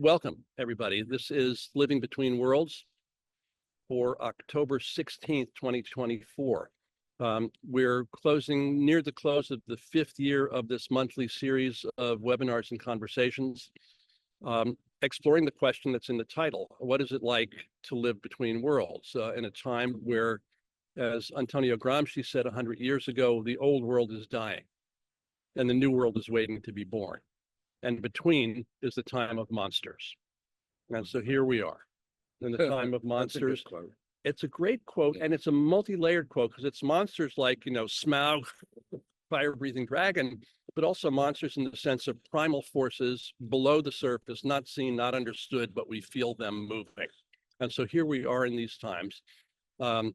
Welcome, everybody. This is Living Between Worlds for October 16th, 2024. We're near the close of the 5th year of this monthly series of webinars and conversations, exploring the question that's in the title: what is it like to live between worlds in a time where, as Antonio Gramsci said 100 years ago, the old world is dying and the new world is waiting to be born. And between is the time of monsters. And so here we are in the time of monsters. It's a great quote, and it's a multi-layered quote because it's monsters like, Smaug, fire-breathing dragon, but also monsters in the sense of primal forces below the surface, not seen, not understood, but we feel them moving. And so here we are in these times. I'm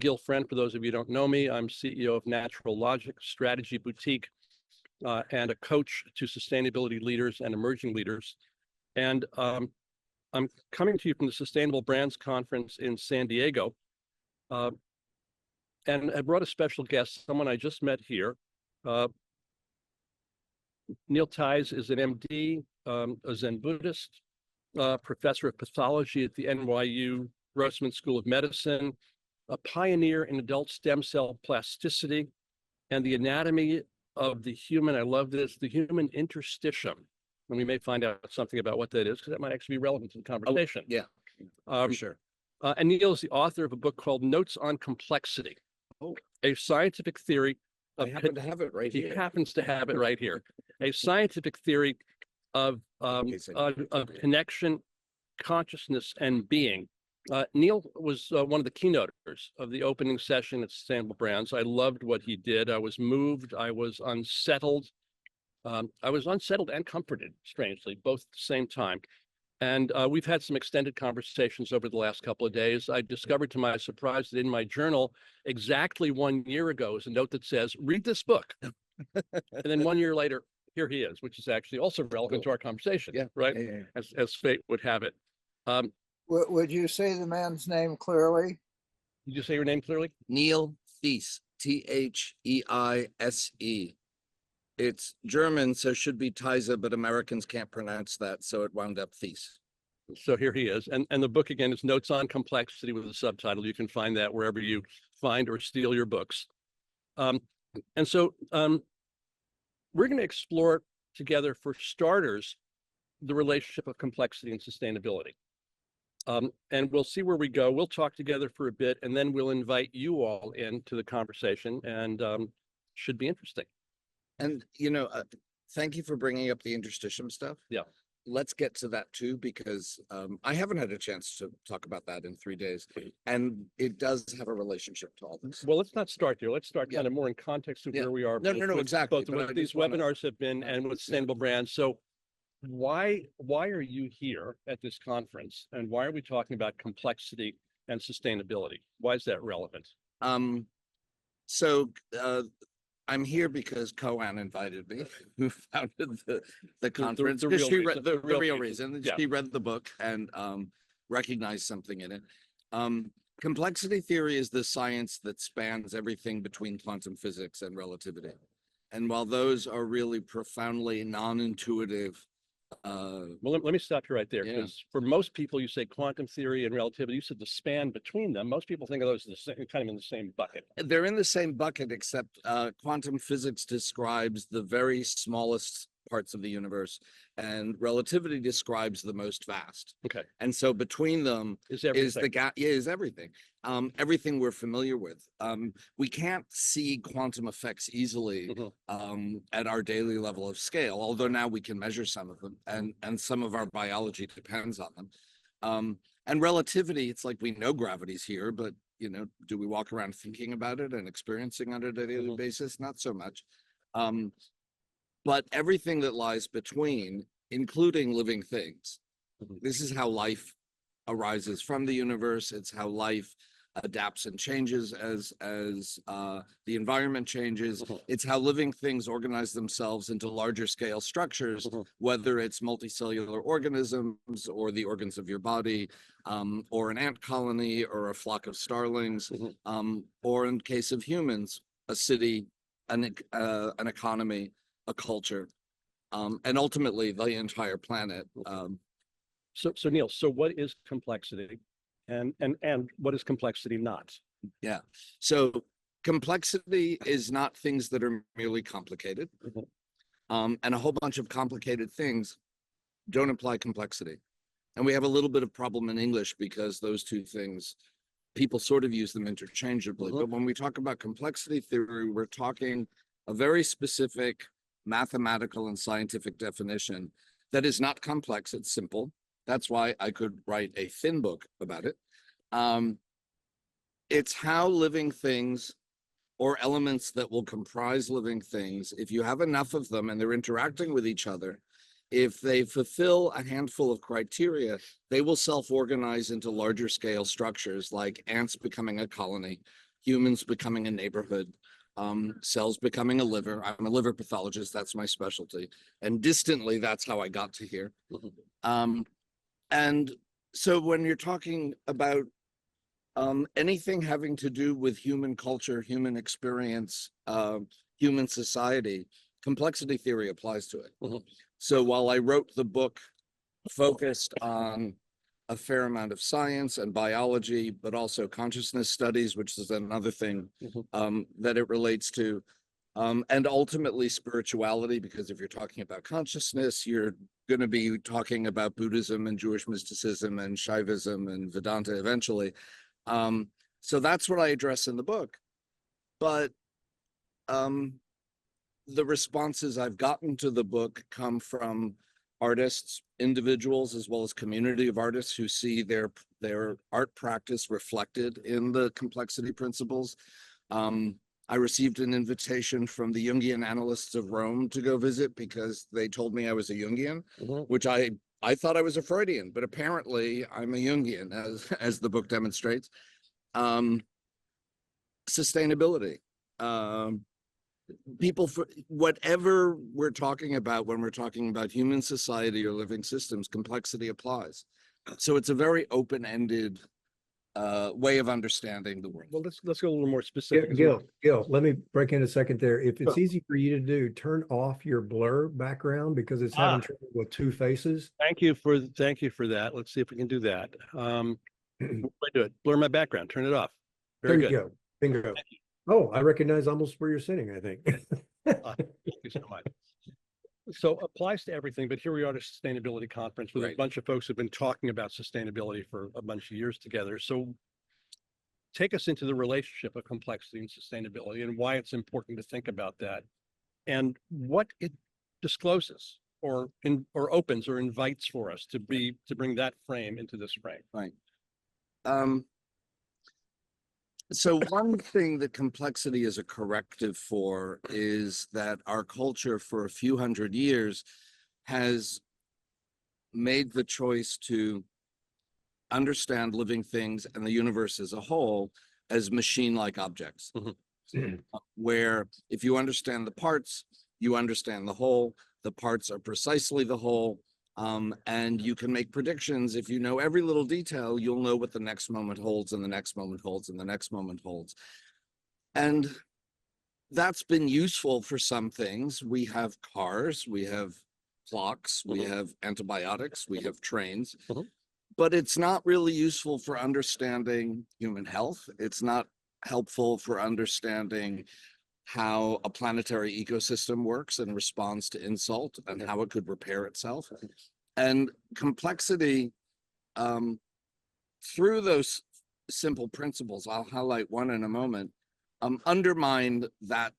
Gil Friend, for those of you who don't know me. I'm CEO of Natural Logic Strategy Boutique, and a coach to sustainability leaders and emerging leaders. And I'm coming to you from the SustainableBrands conference in San Diego. And I brought a special guest, someone I just met here. Neil Theise is an MD, a Zen Buddhist, professor of pathology at the NYU Grossman School of Medicine, a pioneer in adult stem cell plasticity and the anatomy of the human, I love this, the human interstitium. And we may find out something about what that is, because that might actually be relevant to the conversation. Oh, yeah, for sure. And Neil is the author of a book called Notes on Complexity, a scientific theory of— I happen to have it right here. He happens to have it right here. A scientific theory of connection, consciousness, and being. Neil was one of the keynoters of the opening session at SustainableBrands. I loved what he did. I was moved. I was unsettled. I was unsettled and comforted, strangely, both at the same time. And we've had some extended conversations over the last couple of days. I discovered to my surprise that in my journal, exactly 1 year ago, is a note that says, read this book. And then 1 year later, here he is, which is actually also relevant to our conversation, right? Yeah. As fate would have it. Would you say the man's name clearly? Did you say your name clearly? Neil Theise, Theise. It's German, so it should be Theise, but Americans can't pronounce that, so it wound up Theise. So here he is. And the book, again, is Notes on Complexity with a subtitle. You can find that wherever you find or steal your books. And so we're going to explore together, for starters, the relationship of complexity and sustainability. And we'll see where we go. We'll talk together for a bit, and then we'll invite you all into the conversation, and should be interesting. And, thank you for bringing up the interstitium stuff. Yeah. Let's get to that too, because I haven't had a chance to talk about that in 3 days. And it does have a relationship to all this. Well, let's not start there. Let's start kind of more in context of where we are. No, exactly. Both what these webinars have been and with SustainableBrands. So why are you here at this conference, and why are we talking about complexity and sustainability? Why is that relevant? I'm here because Koan invited me, who founded the conference. The real reason. Yeah. She read the book and recognized something in it. Complexity theory is the science that spans everything between quantum physics and relativity. And while those are really profoundly non-intuitive, well, let me stop you right there, because for most people, you say quantum theory and relativity. You said the span between them. Most people think of those as kind of in the same bucket. They're in the same bucket, except quantum physics describes the very smallest parts of the universe, and relativity describes the most vast. Okay. And so between them is the gap. Is everything. Everything we're familiar with. We can't see quantum effects easily at our daily level of scale, although now we can measure some of them, and some of our biology depends on them. And relativity, it's like we know gravity's here, but do we walk around thinking about it and experiencing on a daily basis? Not so much. But everything that lies between, including living things, this is how life arises from the universe. It's how life adapts and changes as the environment changes. It's how living things organize themselves into larger scale structures, whether it's multicellular organisms or the organs of your body, or an ant colony or a flock of starlings, or in case of humans, a city, an economy, a culture. and ultimately the entire planet. So Neil, so what is complexity, and what is complexity not? Yeah. So complexity is not things that are merely complicated. And a whole bunch of complicated things don't imply complexity. And we have a little bit of problem in English because those two things, people sort of use them interchangeably. But when we talk about complexity theory, we're talking a very specific mathematical and scientific definition that is not complex, it's simple. That's why I could write a thin book about it. It's how living things or elements that will comprise living things, if you have enough of them and they're interacting with each other, if they fulfill a handful of criteria, they will self-organize into larger scale structures like ants becoming a colony, humans becoming a neighborhood, cells becoming a liver. I'm a liver pathologist, that's my specialty. And distantly, that's how I got to here. And so when you're talking about anything having to do with human culture, human experience, human society, complexity theory applies to it. So while I wrote the book focused on a fair amount of science and biology, but also consciousness studies, which is another thing that it relates to, and ultimately spirituality, because if you're talking about consciousness, you're going to be talking about Buddhism and Jewish mysticism and Saivism and Vedanta eventually. So that's what I address in the book. But the responses I've gotten to the book come from artists, individuals, as well as community of artists who see their art practice reflected in the complexity principles. I received an invitation from the Jungian analysts of Rome to go visit because they told me I was a Jungian, which I thought I was a Freudian, but apparently I'm a Jungian, as the book demonstrates. Sustainability. People, for whatever we're talking about when we're talking about human society or living systems, complexity applies. So it's a very open-ended way of understanding the world. Well, let's go a little more specific. Gil, let me break in a second there. If it's easy for you to do, turn off your blur background because it's having trouble with two faces. Thank you for that. Let's see if we can do that. What do I do it? Blur my background. Turn it off. Very good. There you go. Bingo. Oh, I recognize almost where you're sitting, I think. Thank you so much. So applies to everything, but here we are at a sustainability conference with a bunch of folks who've been talking about sustainability for a bunch of years together. So take us into the relationship of complexity and sustainability and why it's important to think about that and what it discloses or opens or invites for us to bring that frame into this frame. Right. So one thing that complexity is a corrective for is that our culture for a few hundred years has made the choice to understand living things and the universe as a whole as machine-like objects, where if you understand the parts, you understand the whole. The parts are precisely the whole. And you can make predictions. If you know every little detail, you'll know what the next moment holds and the next moment holds and the next moment holds. And that's been useful for some things. We have cars, we have clocks, we have antibiotics, we have trains, but it's not really useful for understanding human health. It's not helpful for understanding how a planetary ecosystem works and responds to insult and how it could repair itself. And complexity, through those simple principles, I'll highlight one in a moment, undermine that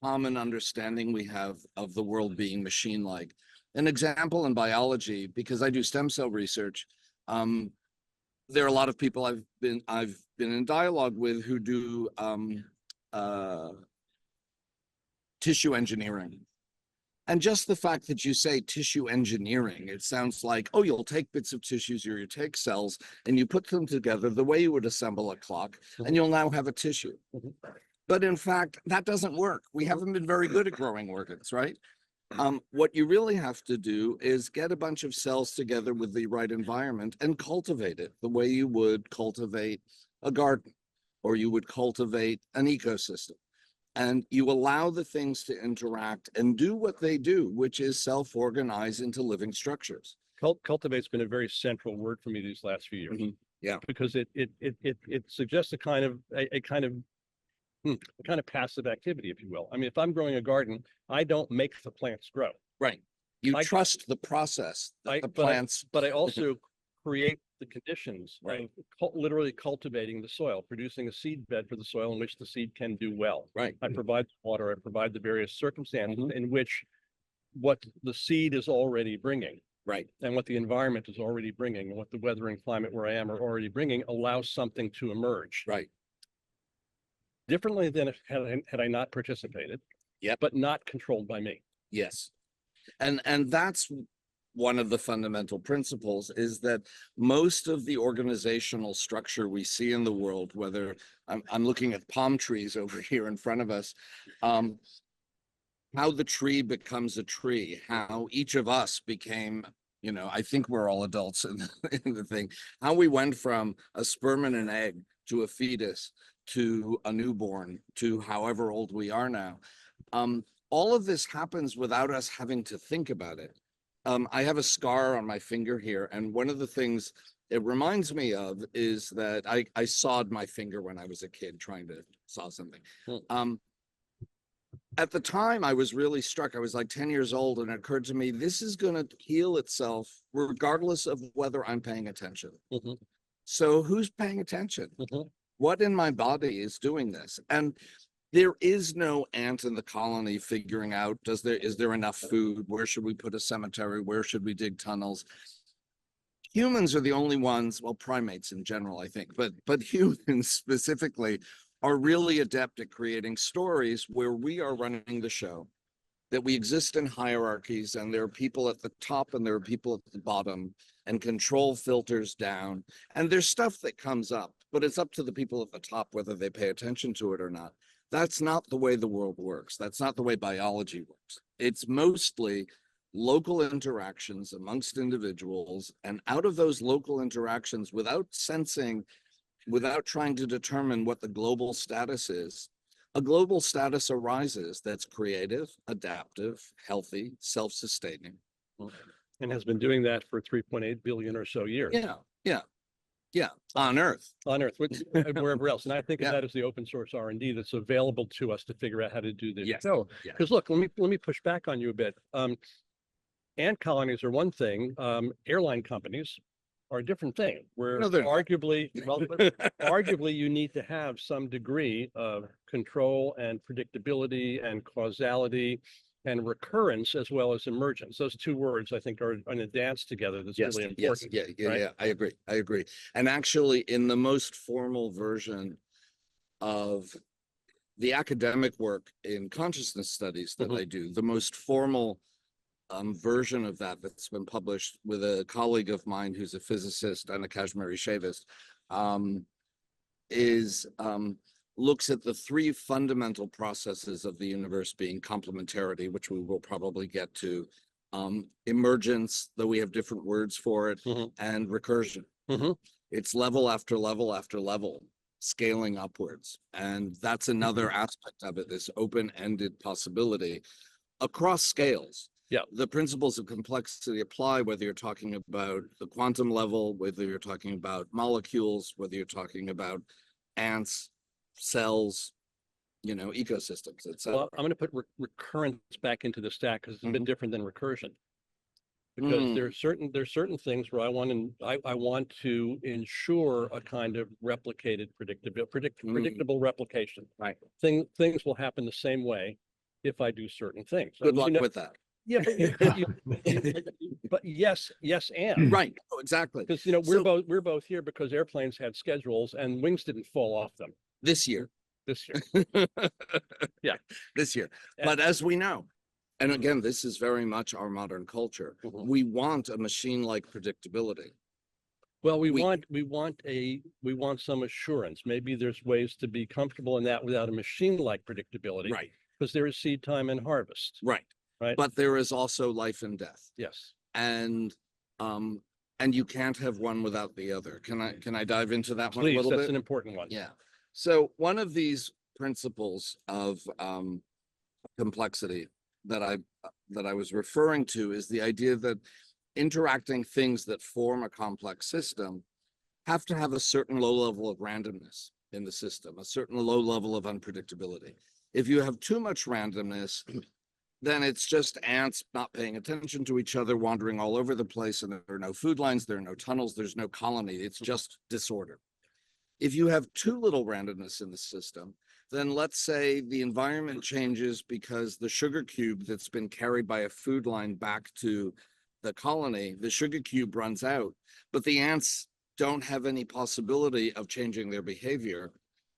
common understanding we have of the world being machine-like. An example in biology, because I do stem cell research, there are a lot of people I've been in dialogue with who do tissue engineering. And just the fact that you say tissue engineering, it sounds like, oh, you'll take bits of tissues or you take cells and you put them together the way you would assemble a clock, and you'll now have a tissue. But in fact, that doesn't work. We haven't been very good at growing organs, right? What you really have to do is get a bunch of cells together with the right environment and cultivate it the way you would cultivate a garden or you would cultivate an ecosystem. And you allow the things to interact and do what they do, which is self-organize into living structures. Cultivate's been a very central word for me these last few years. Yeah. Because it suggests a kind of passive activity, if you will. I mean, if I'm growing a garden, I don't make the plants grow. Right. You I- trust the process that the plants. But I also create the conditions Right. of literally cultivating the soil, producing a seed bed for the soil in which the seed can do well. Right. I provide water, I provide the various circumstances in which what the seed is already bringing Right. and what the environment is already bringing and what the weather and climate where I am are already bringing allows something to emerge. Right. Differently than if had I not participated. Yep. But not controlled by me. Yes. And that's one of the fundamental principles, is that most of the organizational structure we see in the world, whether I'm looking at palm trees over here in front of us, how the tree becomes a tree, how each of us became, I think we're all adults in the thing, how we went from a sperm and an egg to a fetus to a newborn to however old we are now. All of this happens without us having to think about it. I have a scar on my finger here, and one of the things it reminds me of is that I sawed my finger when I was a kid trying to saw something. At the time, I was really struck. I was like 10 years old, and it occurred to me, this is going to heal itself regardless of whether I'm paying attention. So who's paying attention? What in my body is doing this? And there is no ant in the colony figuring out, is there enough food? Where should we put a cemetery? Where should we dig tunnels? Humans are the only ones, well, primates in general, I think, but humans specifically are really adept at creating stories where we are running the show, that we exist in hierarchies, and there are people at the top and there are people at the bottom, and control filters down. And there's stuff that comes up, but it's up to the people at the top whether they pay attention to it or not. That's not the way the world works. That's not the way biology works. It's mostly local interactions amongst individuals, and out of those local interactions, without trying to determine what the global status is, a global status arises that's creative, adaptive, healthy, self-sustaining. And has been doing that for 3.8 billion or so years. Yeah, on Earth. On Earth, wherever else. And I think of Yeah. that as the open source R&D that's available to us to figure out how to do this. Yes. So, Yeah. because look, let me push back on you a bit. Ant colonies are one thing. Airline companies are a different thing. Where No, they're not. arguably you need to have some degree of control and predictability and causality and recurrence as well as emergence. Those two words I think are in a dance together that's really important. Yeah, I agree. And actually, in the most formal version of the academic work in consciousness studies that I do, the most formal version of that's been published with a colleague of mine who's a physicist and a Kashmiri Shaivist, looks at the three fundamental processes of the universe being complementarity, which we will probably get to, emergence, though we have different words for it, and recursion. It's level after level after level, scaling upwards. And that's another aspect of it, this open-ended possibility across scales. Yeah. The principles of complexity apply whether you're talking about the quantum level, whether you're talking about molecules, whether you're talking about ants, cells, ecosystems, etc. Well, I'm going to put recurrence back into the stack because it's a bit different than recursion. Because there's certain things where I want to ensure a kind of replicated predictable replication. Right. Things will happen the same way if I do certain things. Good luck with that. Yeah, but yes, and Right. Oh, exactly. because we're both here because airplanes had schedules and wings didn't fall off them This year. this year. Yeah. This year. But as we know, and again, this is very much our modern culture, we want a machine-like predictability. Well, we want some assurance. Maybe there's ways to be comfortable in that without a machine-like predictability. Right. Because there is seed time and harvest. Right. Right. But there is also life and death. Yes. And you can't have one without the other. Can I dive into that one a Please, little that's bit? an important one. Yeah. So one of these principles of complexity that I was referring to is the idea that interacting things that form a complex system have to have a certain low level of randomness in the system, a certain low level of unpredictability. If you have too much randomness, then it's just ants not paying attention to each other, wandering all over the place, and there are no food lines, there are no tunnels, there's no colony. It's just disorder. If you have too little randomness in the system, then let's say the environment changes because the sugar cube that's been carried by a food line back to the colony, the sugar cube runs out, but the ants don't have any possibility of changing their behavior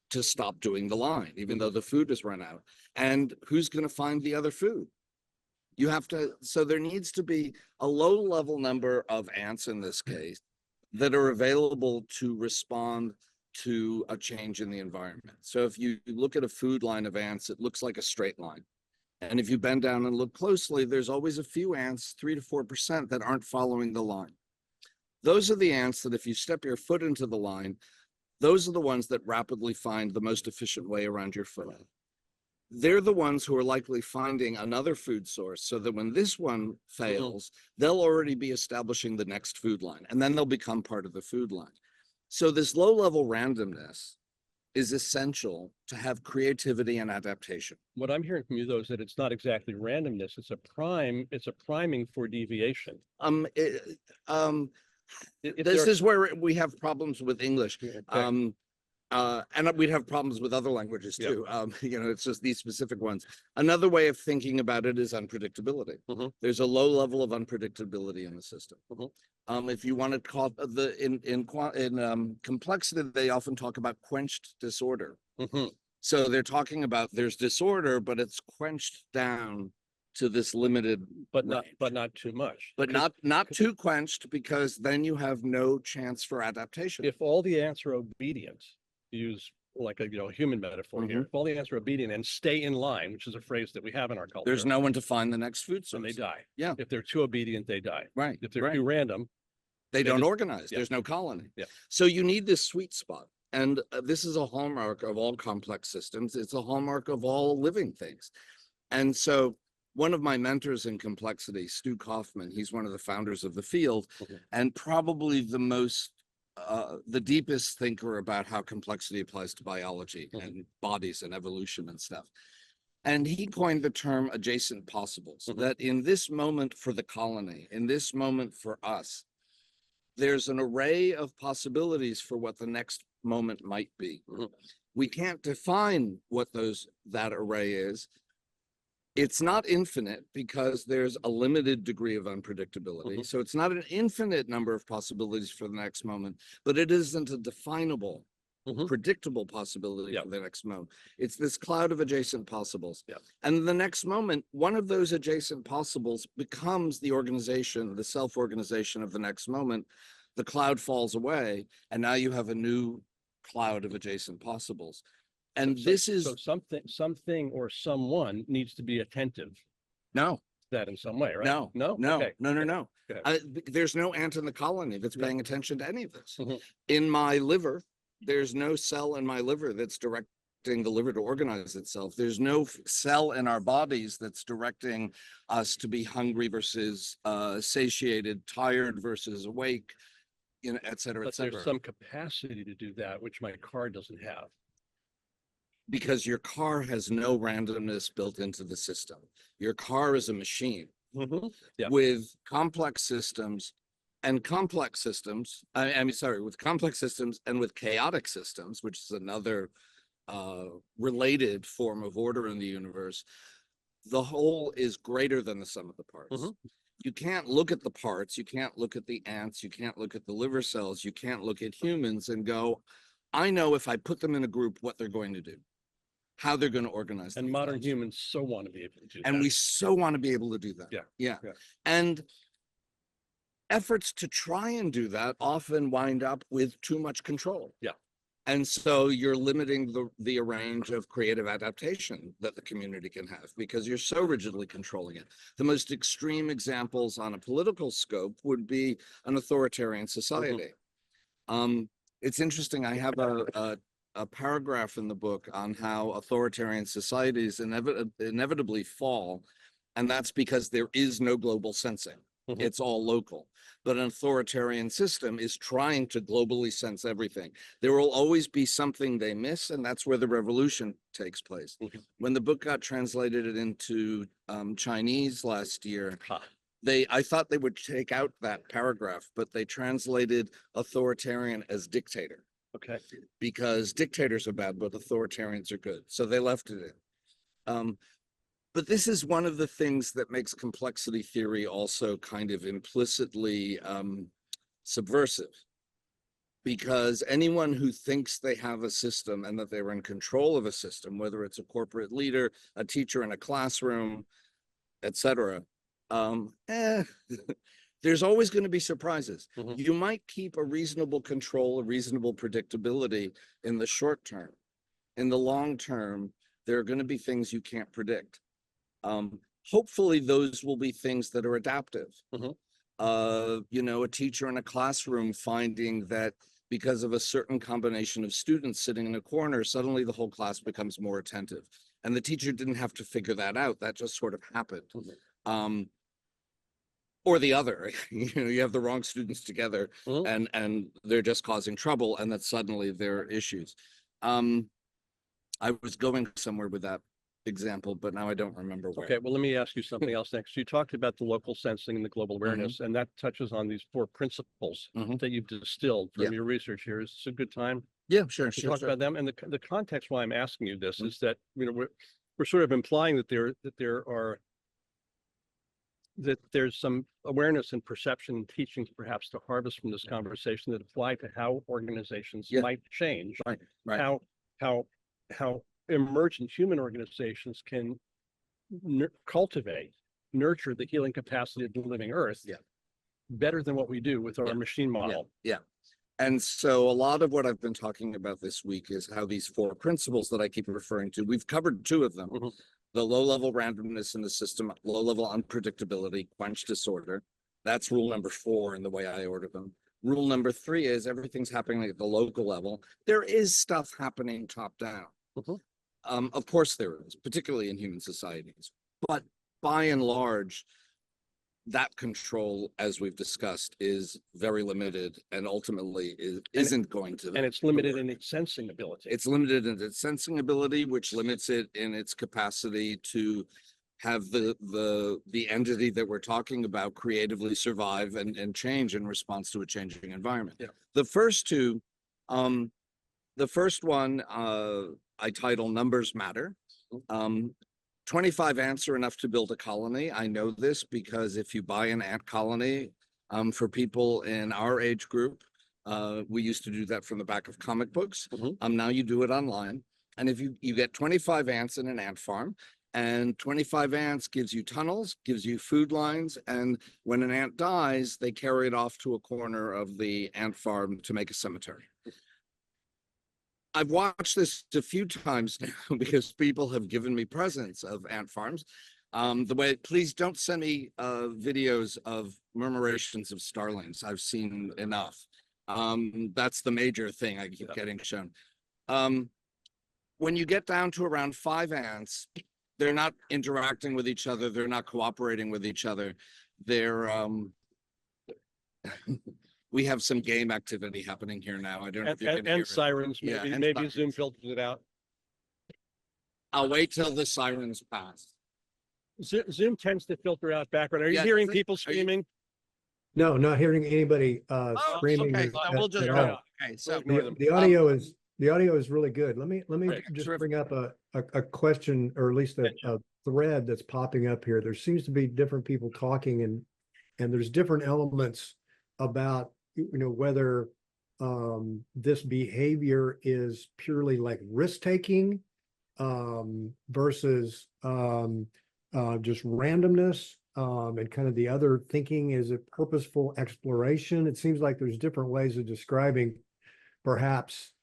to stop doing the line, even though the food has run out. And who's going to find the other food? You have to, so there needs to be a low level number of ants in this case that are available to respond to a change in the environment. So if you look at a food line of ants, it looks like a straight line. And if you bend down and look closely, there's always a few ants, 3 to 4%, that aren't following the line. Those are the ants that if you step your foot into the line, those are the ones that rapidly find the most efficient way around your foot. They're the ones who are likely finding another food source so that when this one fails, they'll already be establishing the next food line, and then they'll become part of the food line. So this low-level randomness is essential to have creativity and adaptation. What I'm hearing from you, though, is that it's not exactly randomness. It's a priming for deviation. This is where we have problems with English. Okay. And we'd have problems with other languages too. You know, it's just these specific ones. Another way of thinking about it is unpredictability. There's a low level of unpredictability in the system. If you want to call in complexity, they often talk about quenched disorder. So they're talking about there's disorder, but it's quenched down to this limited, but not too much. but not too quenched, because then you have no chance for adaptation. If all the ants are obedient, to use like a human metaphor here, if all the ants are obedient and stay in line, which is a phrase that we have in our culture, There's no one to find the next food source. and they die. Yeah. If they're too obedient, they die. Right. If they're right. too random, They don't just- organize. yeah. There's no colony. Yeah. So you need this sweet spot. And this is a hallmark of all complex systems. It's a hallmark of all living things. And so one of my mentors in complexity, Stu Kaufman, he's one of the founders of the field, and probably the deepest thinker about how complexity applies to biology and bodies and evolution and stuff. And he coined the term adjacent possibles, that in this moment for the colony, in this moment for us, there's an array of possibilities for what the next moment might be. We can't define what that array is. It's not infinite because there's a limited degree of unpredictability. So it's not an infinite number of possibilities for the next moment, but it isn't a definable, predictable possibility for the next moment. It's this cloud of adjacent possibles. And the next moment, one of those adjacent possibles becomes the organization, the self-organization of the next moment. The cloud falls away, and now you have a new cloud of adjacent possibles. And this is something or someone needs to be attentive no, to that in some way, right? no, no, no, Okay. no, no, no. Go ahead. There's no ant in the colony that's paying attention to any of this. In my liver, there's no cell in my liver that's directing the liver to organize itself. There's no cell in our bodies that's directing us to be hungry versus satiated, tired versus awake, et cetera, et But cetera. there's some capacity to do that, which my car doesn't have. Because your car has no randomness built into the system. Your car is a machine with complex systems and with complex systems and with chaotic systems, which is another related form of order in the universe. The whole is greater than the sum of the parts. You can't look at the parts. You can't look at the ants. You can't look at the liver cells. You can't look at humans and go, I know if I put them in a group, what they're going to do, how they're going to organize. And modern humans so want to be able to do that. And we so want to be able to do that. Yeah. And efforts to try and do that often wind up with too much control. And so you're limiting the range of creative adaptation that the community can have because you're so rigidly controlling it. The most extreme examples on a political scope would be an authoritarian society. It's interesting. I have a paragraph in the book on how authoritarian societies inevitably fall, and that's because there is no global sensing. Mhm. It's all local. But an authoritarian system is trying to globally sense everything. There will always be something they miss, and that's where the revolution takes place. Mhm. When the book got translated into Chinese last year, Ha. I thought they would take out that paragraph, but they translated authoritarian as dictator, Okay. because dictators are bad, but authoritarians are good. So they left it in. But this is one of the things that makes complexity theory also kind of implicitly subversive, because anyone who thinks they have a system and that they're in control of a system, whether it's a corporate leader, a teacher in a classroom, etc., there's always going to be surprises. Mhm. You might keep a reasonable control, a reasonable predictability in the short term. In the long term, there are going to be things you can't predict. Hopefully those will be things that are adaptive. Mhm. A teacher in a classroom finding that because of a certain combination of students sitting in a corner, suddenly the whole class becomes more attentive. And the teacher didn't have to figure that out. That just sort of happened. Mhm. Or the other, you have the wrong students together Mhm. and they're just causing trouble, and that suddenly there are issues. I was going somewhere with that example, but now I don't remember where. Okay, well, let me ask you something else next. You talked about the local sensing and the global awareness, and that touches on these 4 principles Mhm. that you've distilled from Yeah. your research here. Is this a good time Yeah, sure, to sure, talk sure. about them? And the context why I'm asking you this Mhm. is that, we're sort of implying that there's some awareness and perception and teachings perhaps to harvest from this conversation that apply to how organizations Yeah. might change, Right, right. how emergent human organizations can nurture the healing capacity of the living earth Yeah. better than what we do with our Yeah. machine model. Yeah. And so a lot of what I've been talking about this week is how these 4 principles that I keep referring to, we've covered 2 of them. Mhm. The low-level randomness in the system, low-level unpredictability, quench disorder. That's rule number 4 in the way I order them. Rule number 3 is everything's happening at the local level. There is stuff happening top down. Mhm. Of course there is, particularly in human societies. But by and large, that control, as we've discussed, is very limited and ultimately isn't going to. And it's limited in its sensing ability. It's limited in its sensing ability, which limits it in its capacity to have the entity that we're talking about creatively survive and change in response to a changing environment. Yeah. The first 2, the first one I title Numbers Matter. 25 ants are enough to build a colony. I know this because if you buy an ant colony, for people in our age group, we used to do that from the back of comic books. Mhm. Now you do it online. And if you get 25 ants in an ant farm, and 25 ants gives you tunnels, gives you food lines, and when an ant dies, they carry it off to a corner of the ant farm to make a cemetery. I've watched this a few times now because people have given me presents of ant farms. Please don't send me videos of murmurations of starlings. I've seen enough. That's the major thing I keep getting shown. When you get down to around 5 ants, they're not interacting with each other. They're not cooperating with each other. They're we have some game activity happening here now. I don't know if you can hear And it. sirens, Yeah, and maybe sirens. Zoom filters it out. I'll wait till the sirens pass. Zoom tends to filter out background. Are you Yeah, hearing does it? people Are you- screaming? No, not hearing anybody screaming okay, at, so we'll just at Fair all. enough. okay. So Ignore them. The audio is really good. Let me Great. just Terrific. bring up a question, or at least a thread that's popping up here. There seems to be different people talking, and there's different elements about whether this behavior is purely like risk taking versus just randomness, and kind of the other thinking, is it purposeful exploration? It seems like there's different ways of describing perhaps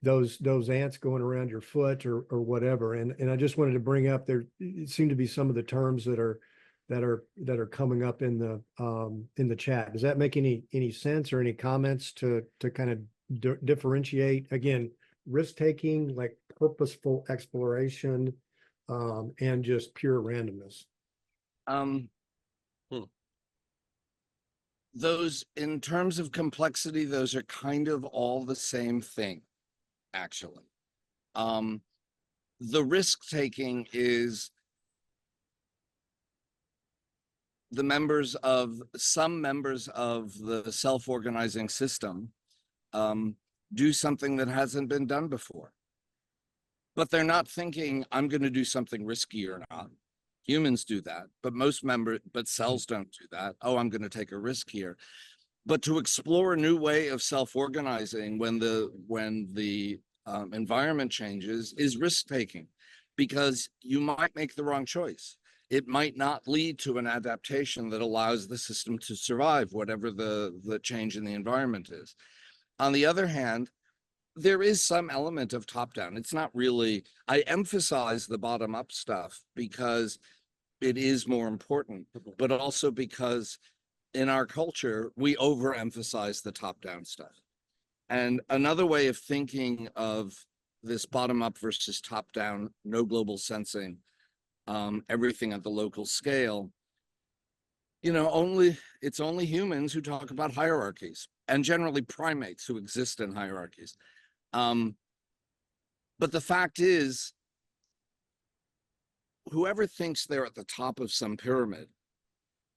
those ants going around your foot or whatever. And I just wanted to bring up, there seem to be some of the terms that are coming up in the chat. Does that make any sense, or any comments to kind of differentiate? Again, risk-taking, like purposeful exploration, and just pure randomness? Those, in terms of complexity, those are kind of all the same thing, actually. The risk-taking is some members of the self-organizing system do something that hasn't been done before. But they're not thinking, I'm going to do something risky or not. Humans do that, but cells don't do that. Oh, I'm going to take a risk here. But to explore a new way of self-organizing when the environment changes is risk-taking, because you might make the wrong choice. It might not lead to an adaptation that allows the system to survive, whatever the change in the environment is. On the other hand, there is some element of top-down. It's not really, I emphasize the bottom-up stuff because it is more important, but also because in our culture, we overemphasize the top-down stuff. And another way of thinking of this bottom-up versus top-down, no global sensing, everything at the local scale, it's only humans who talk about hierarchies, and generally primates who exist in hierarchies. But the fact is, whoever thinks they're at the top of some pyramid,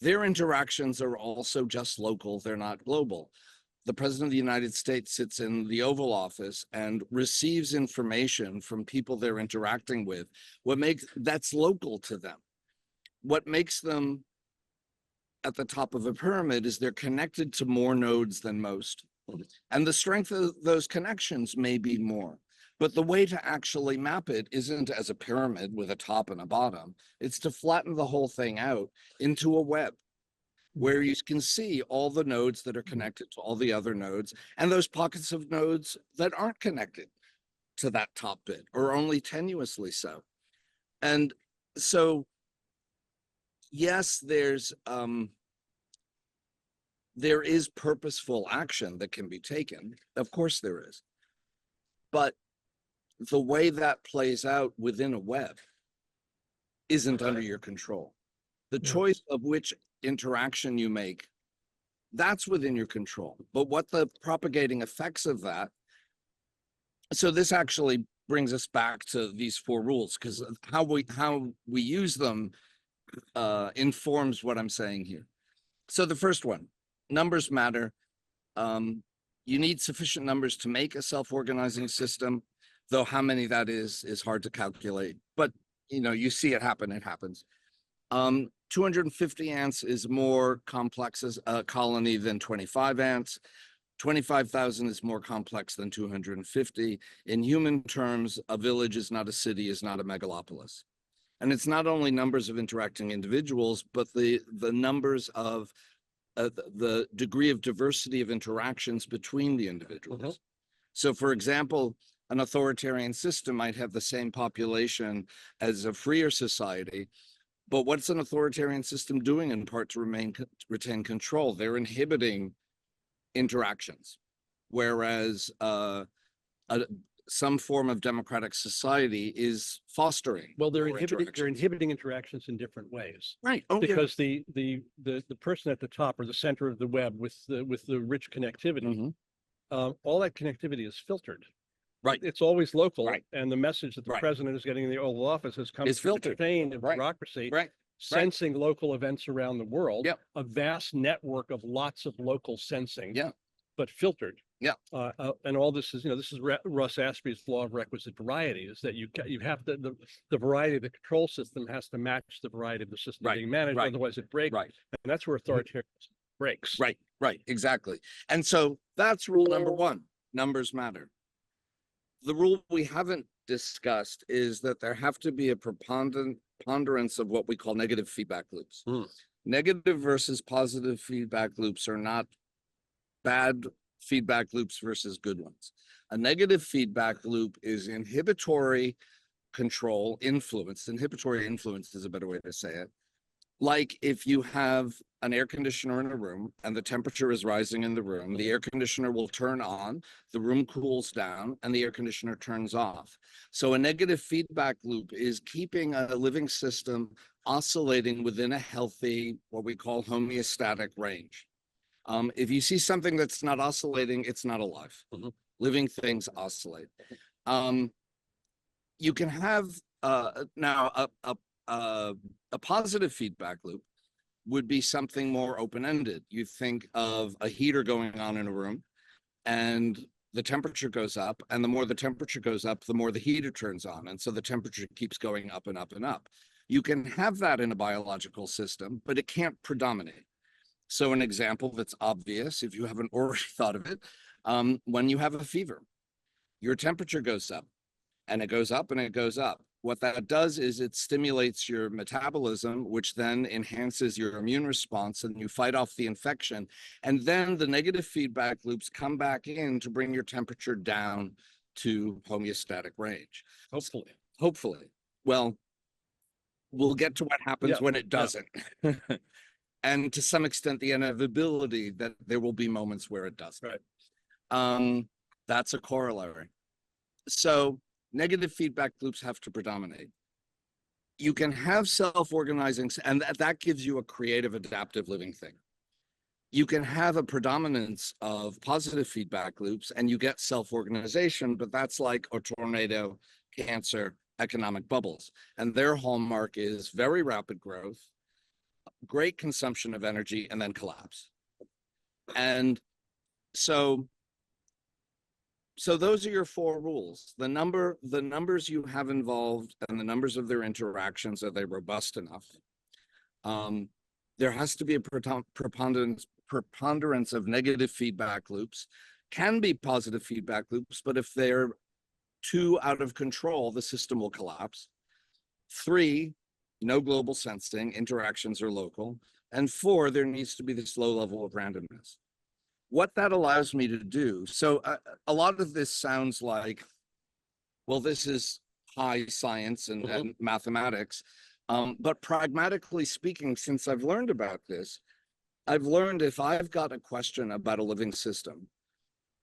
their interactions are also just local, they're not global. The President of the United States sits in the Oval Office and receives information from people they're interacting with. That's local to them. What makes them at the top of a pyramid is they're connected to more nodes than most. And the strength of those connections may be more. But the way to actually map it isn't as a pyramid with a top and a bottom. It's to flatten the whole thing out into a web where you can see all the nodes that are connected to all the other nodes and those pockets of nodes that aren't connected to that top bit or only tenuously so. And so, yes, there is purposeful action that can be taken. Of course there is. But the way that plays out within a web isn't under your control. The choice of which interaction you make, that's within your control. But what the propagating effects of that, so this actually brings us back to these 4 rules, because how we use them informs what I'm saying here. So the first one, numbers matter. You need sufficient numbers to make a self-organizing system, though how many that is hard to calculate. But you see it happen, it happens. 250 ants is more complex as a colony than 25 ants. 25,000 is more complex than 250. In human terms, a village is not a city, is not a megalopolis. And it's not only numbers of interacting individuals, but the numbers of the degree of diversity of interactions between the individuals. So, for example, an authoritarian system might have the same population as a freer society, but what's an authoritarian system doing in part to retain control? They're inhibiting interactions, whereas some form of democratic society is fostering. Well, they're inhibiting interactions in different ways. Right. Oh, because the person at the top or the center of the web with the rich connectivity, all that connectivity is filtered. Right. It's always local. Right. And the message that the president is getting in the Oval Office has come through the chain of bureaucracy, sensing local events around the world, a vast network of lots of local sensing, but filtered. And all this is, this is Russ Aspie's law of requisite variety, is that you have to, the variety of the control system has to match the variety of the system being managed, otherwise it breaks. And that's where authoritarianism breaks. Right, exactly. And so that's rule number 1, numbers matter. The rule we haven't discussed is that there have to be a preponderance of what we call negative feedback loops. Negative versus positive feedback loops are not bad feedback loops versus good ones. A negative feedback loop is inhibitory control, influence. Inhibitory influence is a better way to say it. Like if you have an air conditioner in a room and the temperature is rising in the room, the air conditioner will turn on, the room cools down, and the air conditioner turns off. So a negative feedback loop is keeping a living system oscillating within a healthy, what we call homeostatic range. If you see something that's not oscillating, it's not alive. Mhm. Living things oscillate. You can have now a positive feedback loop would be something more open-ended. You think of a heater going on in a room and the temperature goes up, and the more the temperature goes up, the more the heater turns on. And so the temperature keeps going up and up and up. You can have that in a biological system, but it can't predominate. So an example that's obvious, if you haven't already thought of it, when you have a fever, your temperature goes up and it goes up and it goes up. What that does is it stimulates your metabolism, which then enhances your immune response, and you fight off the infection. And then the negative feedback loops come back in to bring your temperature down to homeostatic range. Hopefully. Hopefully. Well, we'll get to what happens Yeah, when it yeah. doesn't. And to some extent, the inevitability that there will be moments where it doesn't. Right. That's a corollary. So negative feedback loops have to predominate. You can have self-organizing, and that gives you a creative, adaptive living thing. You can have a predominance of positive feedback loops and you get self-organization, but that's like a tornado, cancer, economic bubbles. And their hallmark is very rapid growth, great consumption of energy, and then collapse. And so those are your four rules. The numbers you have involved and the numbers of their interactions, are they robust enough? There has to be a preponderance of negative feedback loops. Can be positive feedback loops, but if they're too out of control, the system will collapse. 3, no global sensing, interactions are local. And 4, there needs to be this low level of randomness. What that allows me to do, so a lot of this sounds like, well, this is high science and mathematics, but pragmatically speaking, since I've learned about this, I've learned if I've got a question about a living system,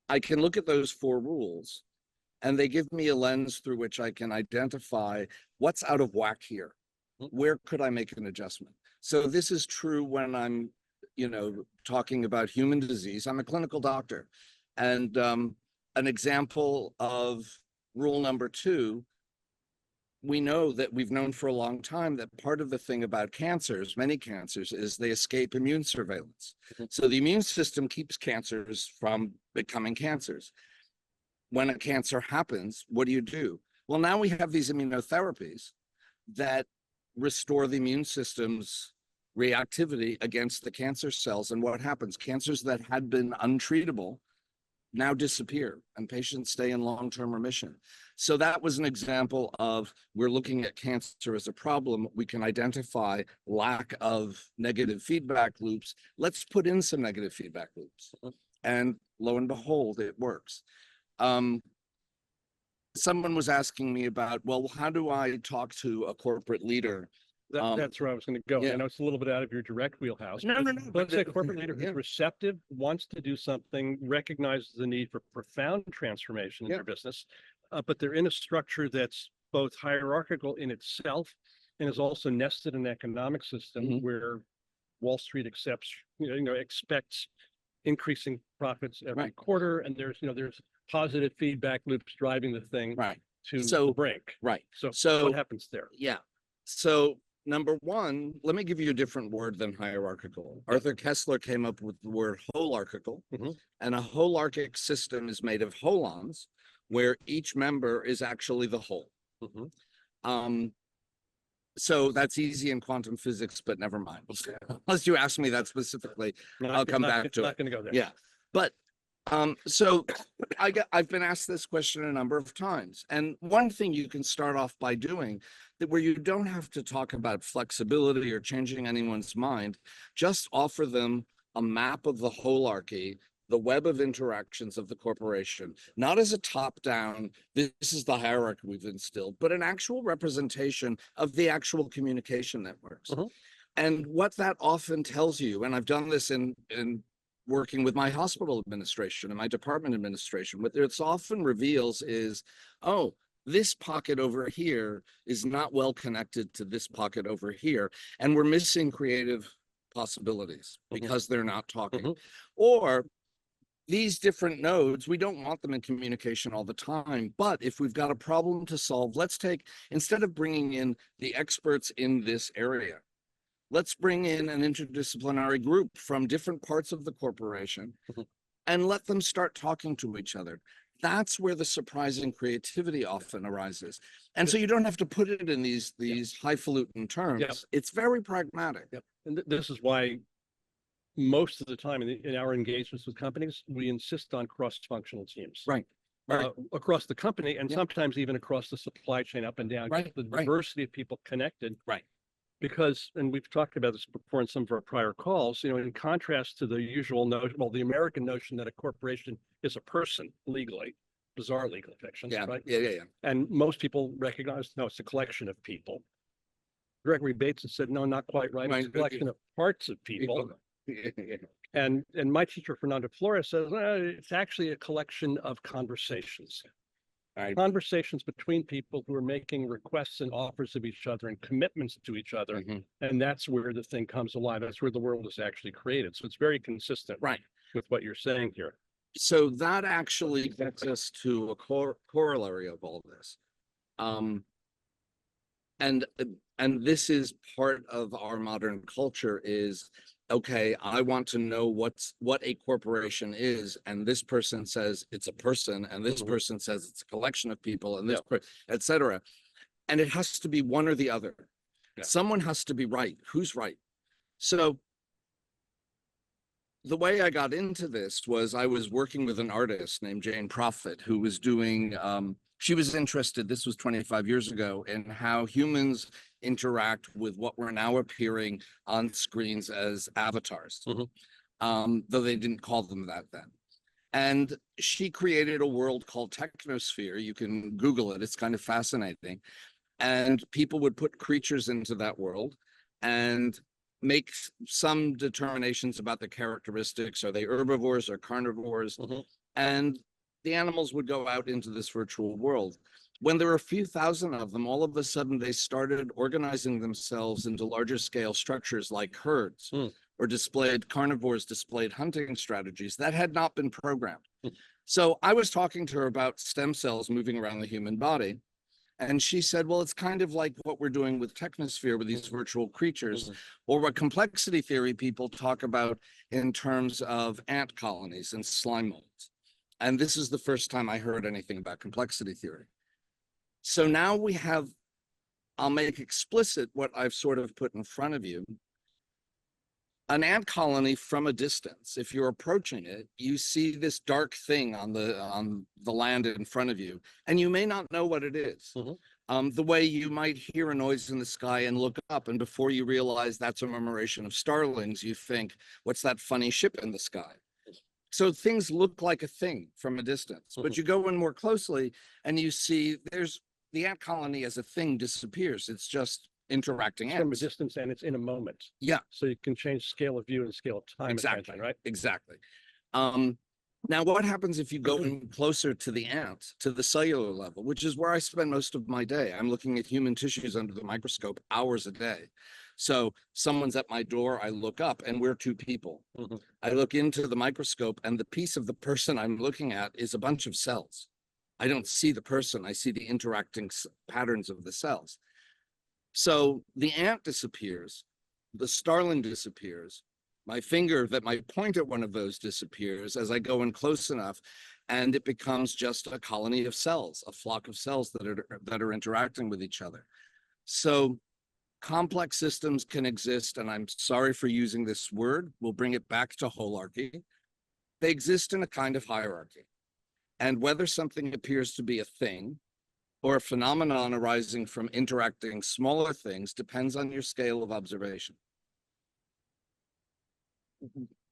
I can look at those 4 rules, and they give me a lens through which I can identify what's out of whack here. Where could I make an adjustment? So this is true when I'm talking about human disease. I'm a clinical doctor, and an example of rule number 2, we know that we've known for a long time that part of the thing about cancers, many cancers, is they escape immune surveillance. So the immune system keeps cancers from becoming cancers. When a cancer happens, what do? Well, now we have these immunotherapies that restore the immune system's reactivity against the cancer cells. And what happens? Cancers that had been untreatable now disappear, and patients stay in long-term remission. So that was an example of, we're looking at cancer as a problem. We can identify lack of negative feedback loops. Let's put in some negative feedback loops. And lo and behold, it works. Someone was asking me about, well, how do I talk to a corporate leader? That's where I was going to go. yeah. I know it's a little bit out of your direct wheelhouse. No, but no, no, Let's but say a corporate leader yeah. who's receptive, wants to do something, recognizes the need for profound transformation in Yeah. their business, but they're in a structure that's both hierarchical in itself and is also nested in an economic system where Wall Street expects increasing profits every quarter, and there's positive feedback loops driving the thing to the brink. So what happens there? Yeah. So number 1, let me give you a different word than hierarchical. Arthur Kessler came up with the word holarchical, and a holarchic system is made of holons, where each member is actually the whole. So that's easy in quantum physics, but never mind. Unless you ask me that specifically, I'll come back to it. Not going to go there. Yeah, but so I've been asked this question a number of times, and one thing you can start off by doing, that where you don't have to talk about flexibility or changing anyone's mind, just offer them a map of the holarchy, the web of interactions of the corporation, not as a top-down, this is the hierarchy we've instilled, but an actual representation of the actual communication networks. And what that often tells you, and I've done this in working with my hospital administration and my department administration, what it often reveals is, oh, this pocket over here is not well connected to this pocket over here. And we're missing creative possibilities because they're not talking. Or these different nodes, we don't want them in communication all the time. But if we've got a problem to solve, let's take, instead of bringing in the experts in this area, let's bring in an interdisciplinary group from different parts of the corporation and let them start talking to each other. That's where the surprising creativity often arises. And so you don't have to put it in these highfalutin terms. Yep. It's very pragmatic. Yep. And this is why most of the time in our engagements with companies, we insist on cross-functional teams. Right. Across the company and Yep. sometimes even across the supply chain up and down. Right, The right. diversity of people connected. Right. Because, and we've talked about this before in some of our prior calls, you know, in contrast to the usual notion, well, the American notion that a corporation is a person legally, bizarre legal fictions, Yeah. right? Yeah. And most people recognize, no, it's a collection of people. Gregory Bateson said, no, not quite right. It's Right. a collection of parts of people. Yeah. And my teacher, Fernando Flores, says, it's actually a collection of conversations. Right. Conversations between people who are making requests and offers of each other and commitments to each other. And that's where the thing comes alive. That's where the world is actually created. So it's very consistent Right. with what you're saying here. So that actually gets us to a corollary of all this. And this is part of our modern culture is, okay, I want to know what a corporation is, and this person says it's a person, and this person says it's a collection of people, and this, et cetera. And it has to be one or the other. Yeah. Someone has to be right. Who's right? So the way I got into this was I was working with an artist named Jane Prophet who was doing, she was interested, this was 25 years ago, in how humans interact with what were now appearing on screens as avatars, though they didn't call them that then. And she created a world called Technosphere. You can Google it, it's kind of fascinating. And people would put creatures into that world and make some determinations about the characteristics. Are they herbivores or carnivores? And the animals would go out into this virtual world. When there were a few thousand of them, all of a sudden they started organizing themselves into larger scale structures like herds, or carnivores displayed hunting strategies that had not been programmed. So I was talking to her about stem cells moving around the human body. And she said, well, it's kind of like what we're doing with Technosphere with these virtual creatures, or what complexity theory people talk about in terms of ant colonies and slime molds. And this is the first time I heard anything about complexity theory. So now we have, I'll make explicit what I've sort of put in front of you. An ant colony from a distance, if you're approaching it, you see this dark thing on the land in front of you, and you may not know what it is. The way you might hear a noise in the sky and look up, and before you realize that's a murmuration of starlings, you think, what's that funny ship in the sky? So things look like a thing from a distance, but you go in more closely and you see there's the ant colony as a thing disappears. It's just interacting ants. From a distance and it's in a moment. Yeah. So you can change scale of view and scale of time. Exactly. Right. Exactly. Now, what happens if you go in closer to the ant, to the cellular level, which is where I spend most of my day? I'm looking at human tissues under the microscope hours a day. So someone's at my door, I look up, and we're two people. I look into the microscope, and the piece of the person I'm looking at is a bunch of cells. I don't see the person, I see the interacting patterns of the cells. So the ant disappears, the starling disappears, my finger that might point at one of those disappears as I go in close enough, and it becomes just a colony of cells, a flock of cells that are interacting with each other. So complex systems can exist, and I'm sorry for using this word, we'll bring it back to holarchy. They exist in a kind of hierarchy. And whether something appears to be a thing or a phenomenon arising from interacting smaller things depends on your scale of observation.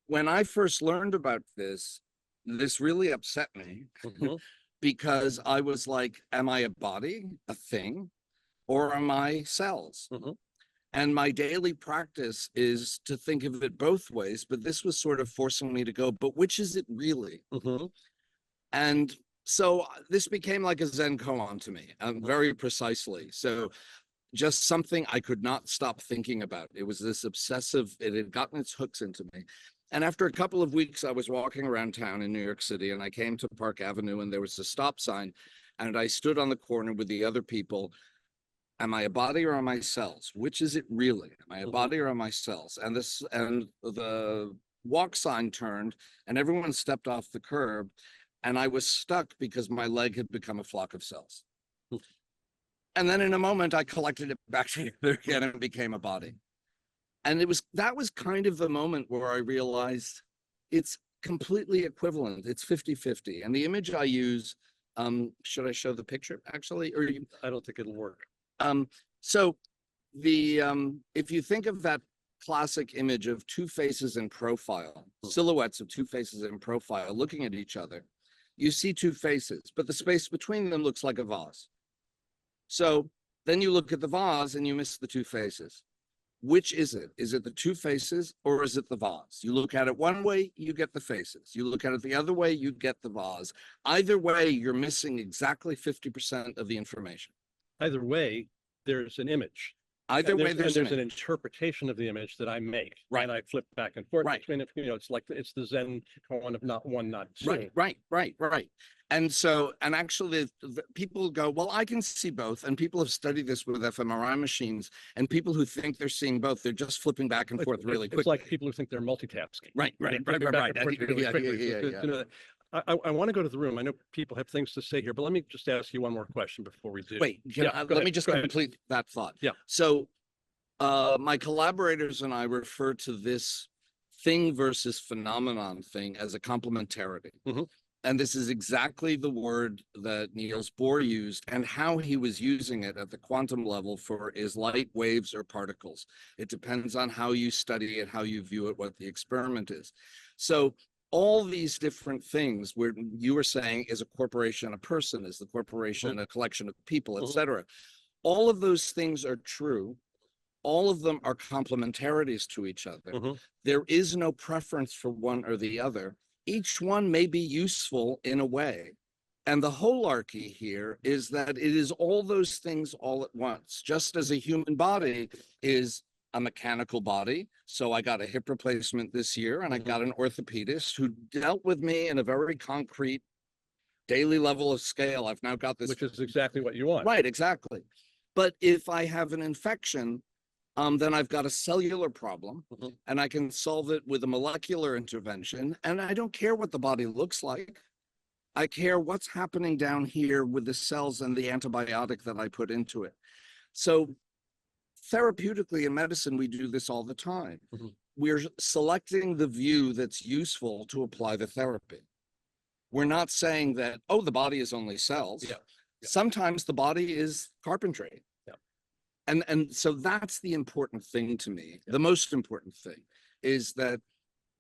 When I first learned about this really upset me because I was like, am I a body, a thing, or am I cells? And my daily practice is to think of it both ways, but this was sort of forcing me to go, but which is it really? Mhm. And so this became like a Zen koan to me, very precisely. So just something I could not stop thinking about. It was this obsessive, it had gotten its hooks into me. And after a couple of weeks, I was walking around town in New York City, and I came to Park Avenue, and there was a stop sign, and I stood on the corner with the other people. Am I a body or am I cells? Which is it really? Am I a body or am I cells? And the walk sign turned, and everyone stepped off the curb, and I was stuck because my leg had become a flock of cells. And then in a moment, I collected it back together again and became a body. And that was kind of the moment where I realized it's completely equivalent. It's 50-50. And the image I use, should I show the picture actually? Or I don't think it'll work. So if you think of that classic image of two faces in profile, silhouettes of two faces in profile looking at each other, you see two faces, but the space between them looks like a vase. So then you look at the vase and you miss the two faces. Which is it? Is it the two faces or is it the vase? You look at it one way, you get the faces. You look at it the other way, you get the vase. Either way, you're missing exactly 50% of the information. Either way, there's an image. Either And way, there's there's an interpretation of the image that I make. Right. And I flip back and forth Right. between it. It's like it's the Zen koan of not one, not two. Right. And so, and actually people go, well, I can see both. And people have studied this with fMRI machines, and people who think they're seeing both, they're just flipping back and forth really quickly. It's like people who think they're multitasking. Right. Really quickly. I want to go to the room. I know people have things to say here, but let me just ask you one more question before we do. Wait, let me just complete that thought. Yeah. So my collaborators and I refer to this thing versus phenomenon thing as a complementarity. Mhm. And this is exactly the word that Niels Bohr used, and how he was using it at the quantum level for is light, waves, or particles. It depends on how you study it, how you view it, what the experiment is. So all these different things where you were saying, is a corporation a person? Is the corporation a collection of people, etc.? All of those things are true. All of them are complementarities to each other. There is no preference for one or the other. Each one may be useful in a way. And the holarchy here is that it is all those things all at once, just as a human body is a mechanical body. So I got a hip replacement this year, and I got an orthopedist who dealt with me in a very concrete daily level of scale. I've now got this. Which is exactly what you want. Right, exactly. But if I have an infection, then I've got a cellular problem, and I can solve it with a molecular intervention. And I don't care what the body looks like. I care what's happening down here with the cells and the antibiotic that I put into it. So therapeutically in medicine, we do this all the time. We're selecting the view that's useful to apply the therapy. We're not saying that, oh, the body is only cells. Sometimes the body is carpentry. And so that's the important thing to me. The most important thing is that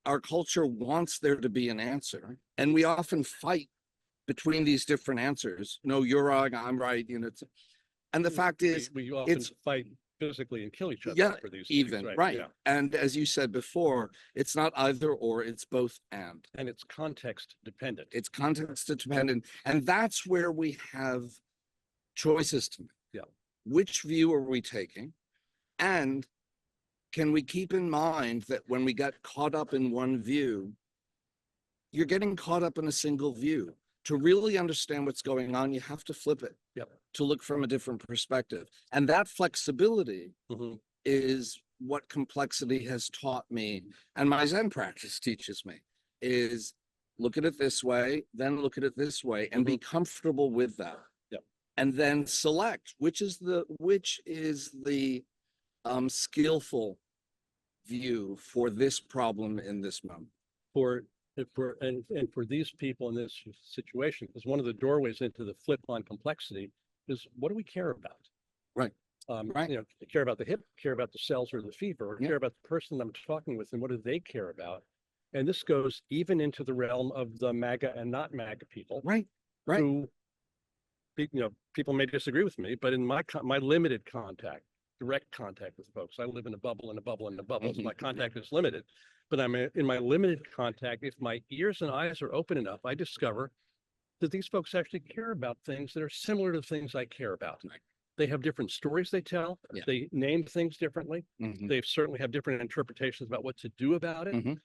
our culture wants there to be an answer, and we often fight between these different answers. No, you're wrong, I'm right. And the fact is, we often fight physically and kill each other for these even things, right. Yeah. And as you said before, it's not either or, it's both and. And it's context dependent. It's context dependent, and that's where we have choices to make. Which view are we taking? And can we keep in mind that when we get caught up in one view, you're getting caught up in a single view. To really understand what's going on, you have to flip it to look from a different perspective. And that flexibility is what complexity has taught me, and my Zen practice teaches me, is look at it this way, then look at it this way, and be comfortable with that. And then select which is the skillful view for this problem in this moment. For these people in this situation, because one of the doorways into the flip on complexity is, what do we care about? Right. Care about the hip, care about the cells or the fever, or care about the person I'm talking with, and what do they care about? And this goes even into the realm of the MAGA and not MAGA people. Right. Who, people may disagree with me, but in my limited contact direct contact with folks. I live in a bubble and a bubble and a bubble, so my contact is limited. But in my limited contact, if my ears and eyes are open enough, I discover that these folks actually care about things that are similar to things I care about. Right. They have different stories they tell. Yeah. They name things differently. They certainly have different interpretations about what to do about it.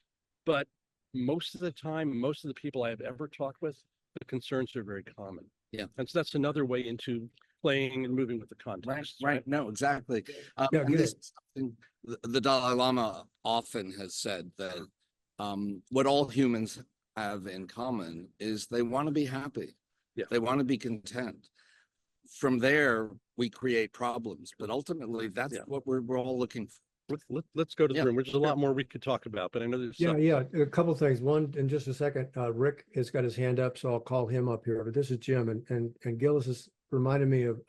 But most of the time, most of the people I have ever talked with, the concerns are very common. Yeah. And so that's another way into playing and moving with the context. Right. No, exactly. Yeah, And this is something the Dalai Lama often has said that what all humans have in common is they want to be happy. Yeah. They want to be content. From there, we create problems, but ultimately that's what we're all looking for. Let's go to the Yeah, room. There's a lot more we could talk about, but I know there's Yeah, a couple of things. One, in just a second, Rick has got his hand up, so I'll call him up here. But this is Jim, and Gillis has reminded me of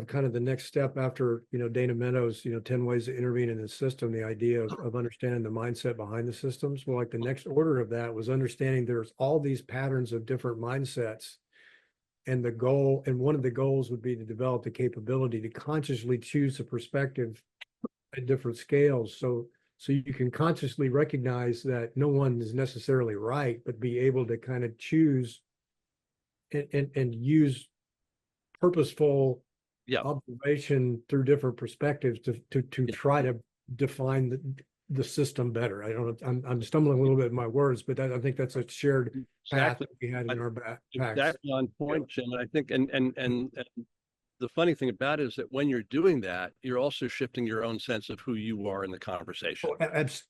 kind of the next step after, Dana Meadows, 10 ways to intervene in the system, the idea of understanding the mindset behind the systems. Well, like the next order of that was understanding there's all these patterns of different mindsets. And one of the goals would be to develop the capability to consciously choose a perspective at different scales. So you can consciously recognize that no one is necessarily right, but be able to kind of choose and use purposeful observation through different perspectives to try to define the system better. I'm stumbling a little bit in my words, but I think that's a shared path that we had in our packs. Exactly on point, Jim. And I think, and the funny thing about it is that when you're doing that, you're also shifting your own sense of who you are in the conversation.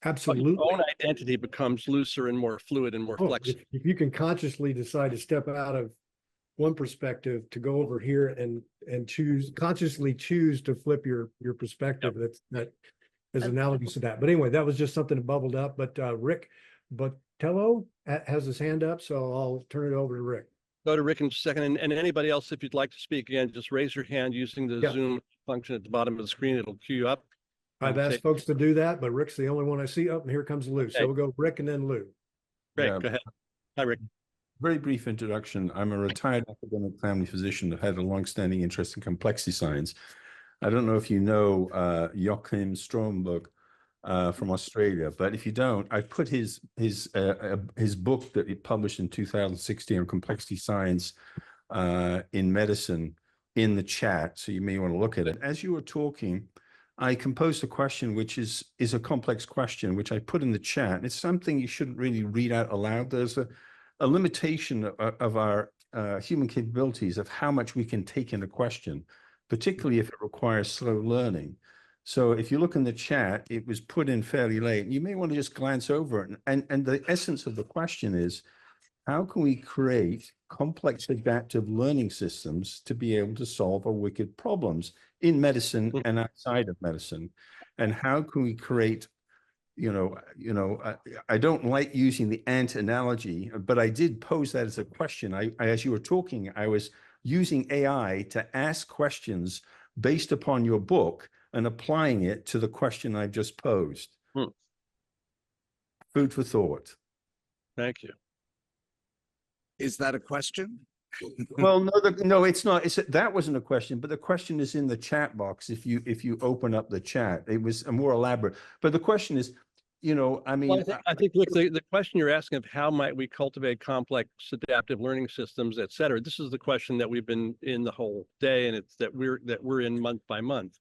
Absolutely. Your own identity becomes looser and more fluid and more flexible. If you can consciously decide to step out of one perspective to go over here and consciously choose to flip your perspective, that is analogous to that. But anyway, that was just something that bubbled up. But Rick Botello has his hand up, so I'll turn it over to Rick. Go to Rick in a second, and anybody else, if you'd like to speak again, just raise your hand using the Zoom function at the bottom of the screen. It'll queue you up. I've asked folks to do that, but Rick's the only one I see. Oh, and here comes Lou. So we'll go Rick and then Lou. Great, go ahead. Hi, Rick. Very brief introduction. I'm a retired academic family physician that had a long-standing interest in complexity science. I don't know if you know Joachim Stromberg from Australia, but if you don't, I put his book that he published in 2016 on complexity science in medicine in the chat, so you may want to look at it. As you were talking, I composed a question which is a complex question, which I put in the chat. It's something you shouldn't really read out aloud. There's a limitation of our human capabilities of how much we can take in a question, particularly if it requires slow learning. So if you look in the chat, it was put in fairly late. You may want to just glance over it. And the essence of the question is, how can we create complex adaptive learning systems to be able to solve our wicked problems in medicine and outside of medicine? And how can we create, I don't like using the ant analogy, but I did pose that as a question. As you were talking, I was using AI to ask questions based upon your book and applying it to the question I just posed. Food for thought. Thank you. Is that a question? Well, no, it's not. That wasn't a question, but the question is in the chat box. If you open up the chat, it was a more elaborate. But the question is, Well, I think look, the question you're asking of how might we cultivate complex adaptive learning systems, et cetera. This is the question that we've been in the whole day, and it's that we're in month by month.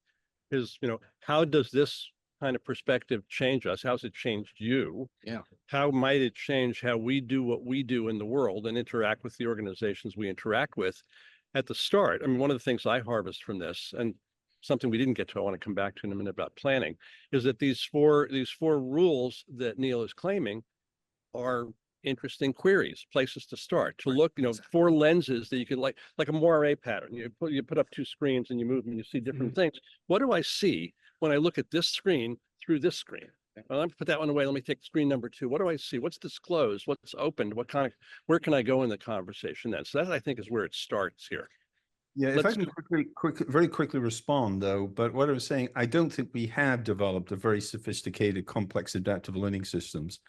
Is how does this kind of perspective change us? How's it changed you? Yeah. How might it change how we do what we do in the world and interact with the organizations we interact with at the start? I mean, one of the things I harvest from this, and something we didn't get to, I want to come back to in a minute about planning, is that these four rules that Neil is claiming are interesting queries, places to start, to look, four lenses that you can like a moire pattern. You put up two screens and you move them and you see different things. What do I see when I look at this screen through this screen? Well, let me put that one away. Let me take screen number two. What do I see? What's disclosed? What's opened? Where can I go in the conversation then? So that, I think, is where it starts here. Yeah, if I can very quickly respond, though, but what I was saying, I don't think we have developed a very sophisticated, complex adaptive learning systems.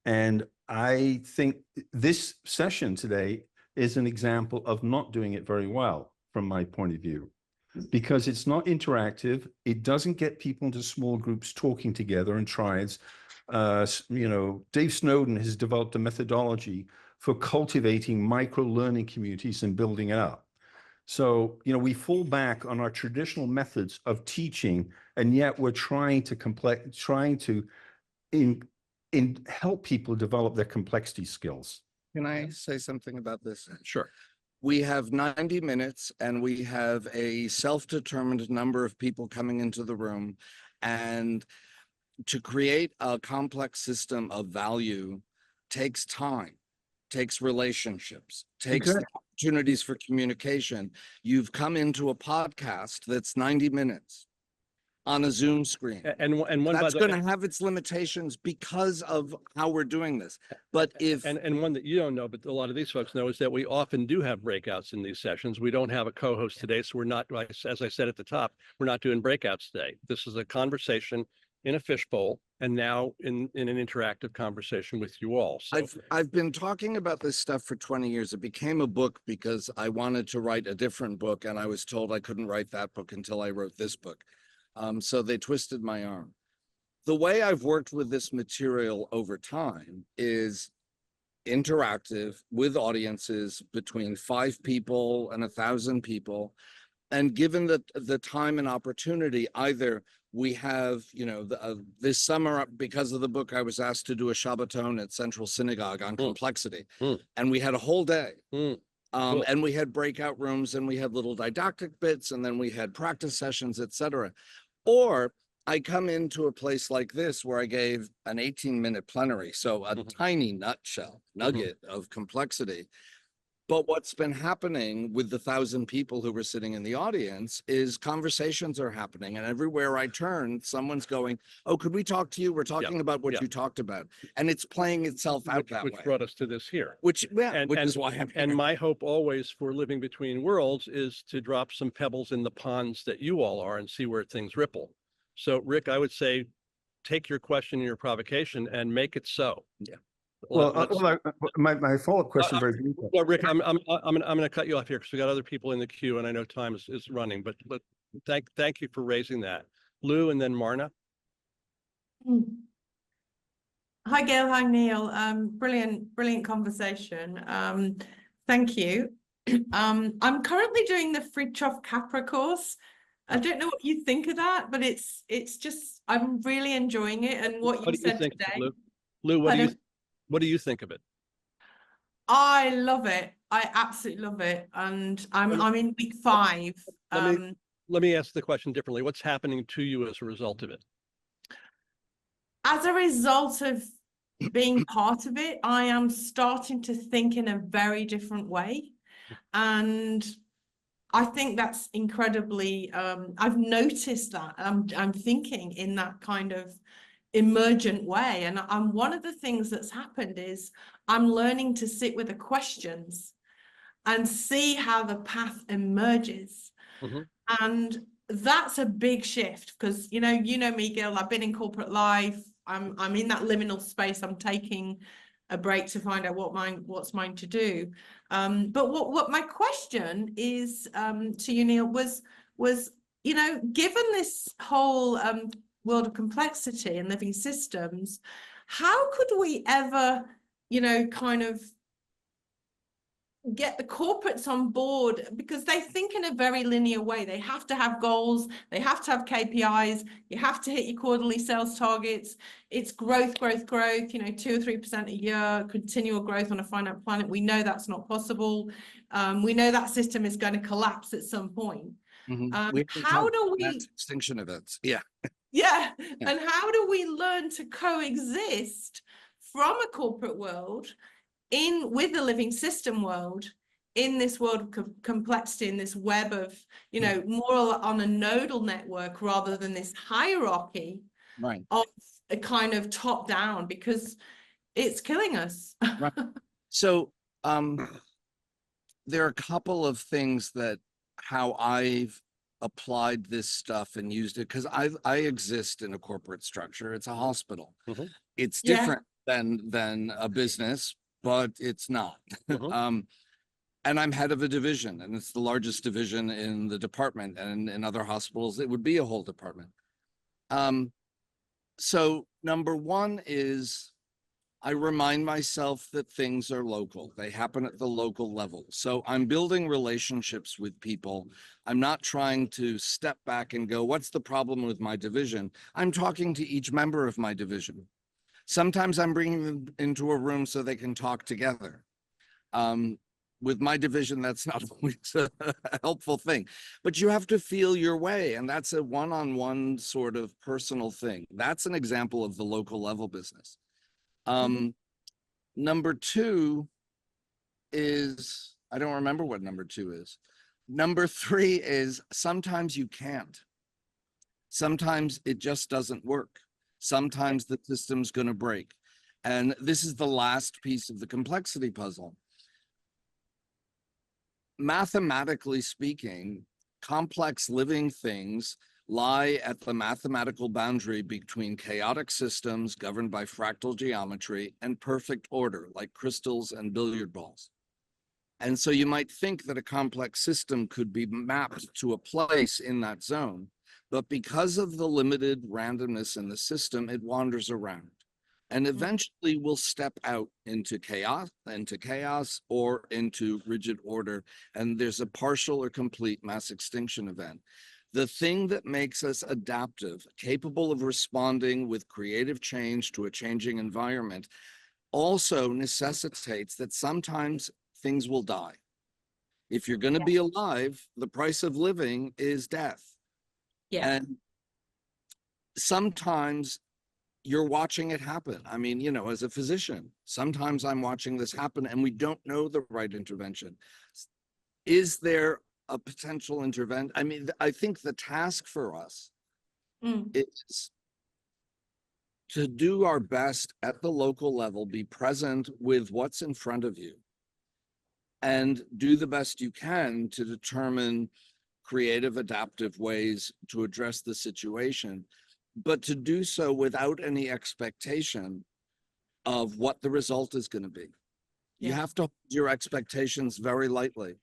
And I think this session today is an example of not doing it very well, from my point of view. because it's not interactive. It doesn't get people into small groups talking together and triads. Dave Snowden has developed a methodology for cultivating micro learning communities and building it up. So, we fall back on our traditional methods of teaching, and yet we're trying to help people develop their complexity skills. Can I say something about this? Sure. We have 90 minutes and we have a self-determined number of people coming into the room. And to create a complex system of value takes time, takes relationships, takes the opportunities for communication. You've come into a podcast that's 90 minutes on a Zoom screen. And one That's going to have its limitations because of how we're doing this. But if and one that you don't know, but a lot of these folks know, is that we often do have breakouts in these sessions. We don't have a co-host today, so we're not, as I said at the top, we're not doing breakouts today. This is a conversation in a fishbowl, and now in an interactive conversation with you all. So I've been talking about this stuff for 20 years. It became a book because I wanted to write a different book, and I was told I couldn't write that book until I wrote this book. So they twisted my arm. The way I've worked with this material over time is interactive with audiences between 5 people and 1,000 people. And given the time and opportunity, either we have, this summer, because of the book, I was asked to do a Shabbaton at Central Synagogue on complexity. And we had a whole day. Cool. And we had breakout rooms and we had little didactic bits and then we had practice sessions, etc. Or I come into a place like this where I gave an 18-minute plenary, so a tiny nugget of complexity. But what's been happening with the 1,000 people who were sitting in the audience is conversations are happening. And everywhere I turn, someone's going, oh, could we talk to you? We're talking about what you talked about. And it's playing itself out that way. Which brought us to this here. Which is why I'm here. And my hope always for Living Between Worlds is to drop some pebbles in the ponds that you all are and see where things ripple. So, Rick, I would say take your question and your provocation and make it so. Yeah. My follow-up question, very briefly. Well, Rick, I'm going to cut you off here because we got other people in the queue, and I know time is running. But thank you for raising that, Lou, and then Marna. Hi, Gail. Hi, Neil. Brilliant conversation. Thank you. I'm currently doing the Fritjof Capra course. I don't know what you think of that, but it's just I'm really enjoying it. And what you said today, Lou, what do you think of it? I love it. I absolutely love it. And I'm in week 5. Let me ask the question differently. What's happening to you as a result of it? As a result of being part of it, I am starting to think in a very different way. And I think that's incredibly, I've noticed that I'm thinking in that kind of emergent way. And one of the things that's happened is I'm learning to sit with the questions and see how the path emerges. And that's a big shift because, you know me, Gil, I've been in corporate life. I'm in that liminal space. I'm taking a break to find out what's mine to do. But what my question is to you, Neil, was given this whole world of complexity and living systems, how could we ever, kind of get the corporates on board? Because they think in a very linear way. They have to have goals, they have to have KPIs, you have to hit your quarterly sales targets. It's growth, 2 or 3% a year, continual growth on a finite planet. We know that's not possible. We know that system is going to collapse at some point. How do we extinction events? Yeah. And how do we learn to coexist from a corporate world with the living system world, in this world of complexity, in this web of, more on a nodal network rather than this hierarchy of a kind of top down, because it's killing us. So there are a couple of things that how I've applied this stuff and used it, because I exist in a corporate structure. It's a hospital. It's different than a business, but it's not. And I'm head of a division, and it's the largest division in the department, and in other hospitals, it would be a whole department. So number one is I remind myself that things are local. They happen at the local level. So I'm building relationships with people. I'm not trying to step back and go, what's the problem with my division? I'm talking to each member of my division. Sometimes I'm bringing them into a room so they can talk together. With my division, that's not always a helpful thing, but you have to feel your way. And that's a one-on-one sort of personal thing. That's an example of the local level business. Number two is, I don't remember what number two is. Number three is sometimes you can't. Sometimes it just doesn't work. Sometimes the system's going to break. And this is the last piece of the complexity puzzle. Mathematically speaking, complex living things lie at the mathematical boundary between chaotic systems governed by fractal geometry and perfect order, like crystals and billiard balls. And so you might think that a complex system could be mapped to a place in that zone, but because of the limited randomness in the system, it wanders around. And eventually will step out into chaos or into rigid order. And there's a partial or complete mass extinction event. The thing that makes us adaptive, capable of responding with creative change to a changing environment, also necessitates that sometimes things will die. If you're going to be alive, the price of living is death. Yeah. And sometimes you're watching it happen. I mean, you know, as a physician, sometimes I'm watching this happen and we don't know the right intervention. Is there a potential intervention? I mean, I think the task for us is to do our best at the local level, be present with what's in front of you, and do the best you can to determine creative, adaptive ways to address the situation, but to do so without any expectation of what the result is going to be. You have to hold your expectations very lightly,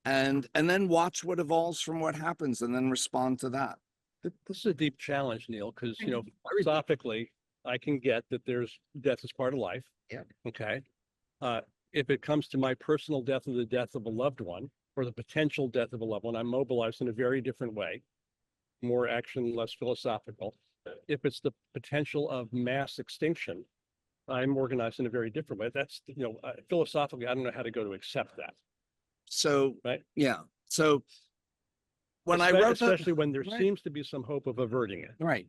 and then watch what evolves from what happens and then respond to that. This is a deep challenge, Neil, because, you know, philosophically, I can get that there's death is part of life. Yeah. Okay. If it comes to my personal death or the death of a loved one, or the potential death of a loved one, I'm mobilized in a very different way, more action, less philosophical. If it's the potential of mass extinction, I'm organized in a very different way. That's, you know, philosophically, I don't know how to go to accept that. So, right. Yeah. So when I wrote especially when there seems to be some hope of averting it. Right.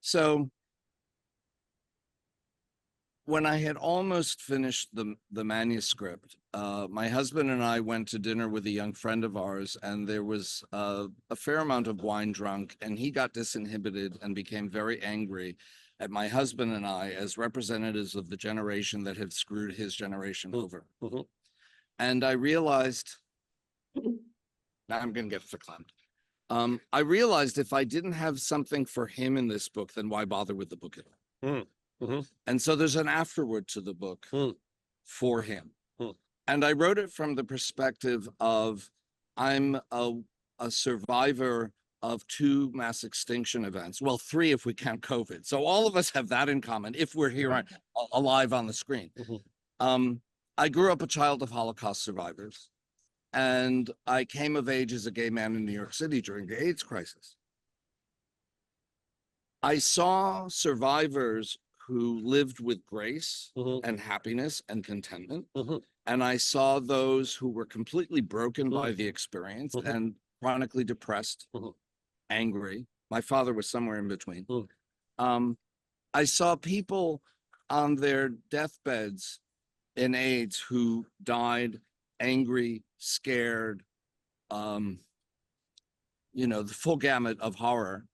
So when I had almost finished the manuscript, my husband and I went to dinner with a young friend of ours, and there was a fair amount of wine drunk, and he got disinhibited and became very angry at my husband and I as representatives of the generation that had screwed his generation over. And I realized, now I'm going to get verklempt. I realized if I didn't have something for him in this book, then why bother with the book at all? And so there's an afterword to the book for him. And I wrote it from the perspective of I'm a survivor of 2 mass extinction events. Well, 3 if we count COVID. So all of us have that in common if we're here alive on the screen. I grew up a child of Holocaust survivors, and I came of age as a gay man in New York City during the AIDS crisis. I saw survivors who lived with grace and happiness and contentment. And I saw those who were completely broken by the experience and chronically depressed, angry. My father was somewhere in between. I saw people on their deathbeds in AIDS who died angry, scared, you know, the full gamut of horror.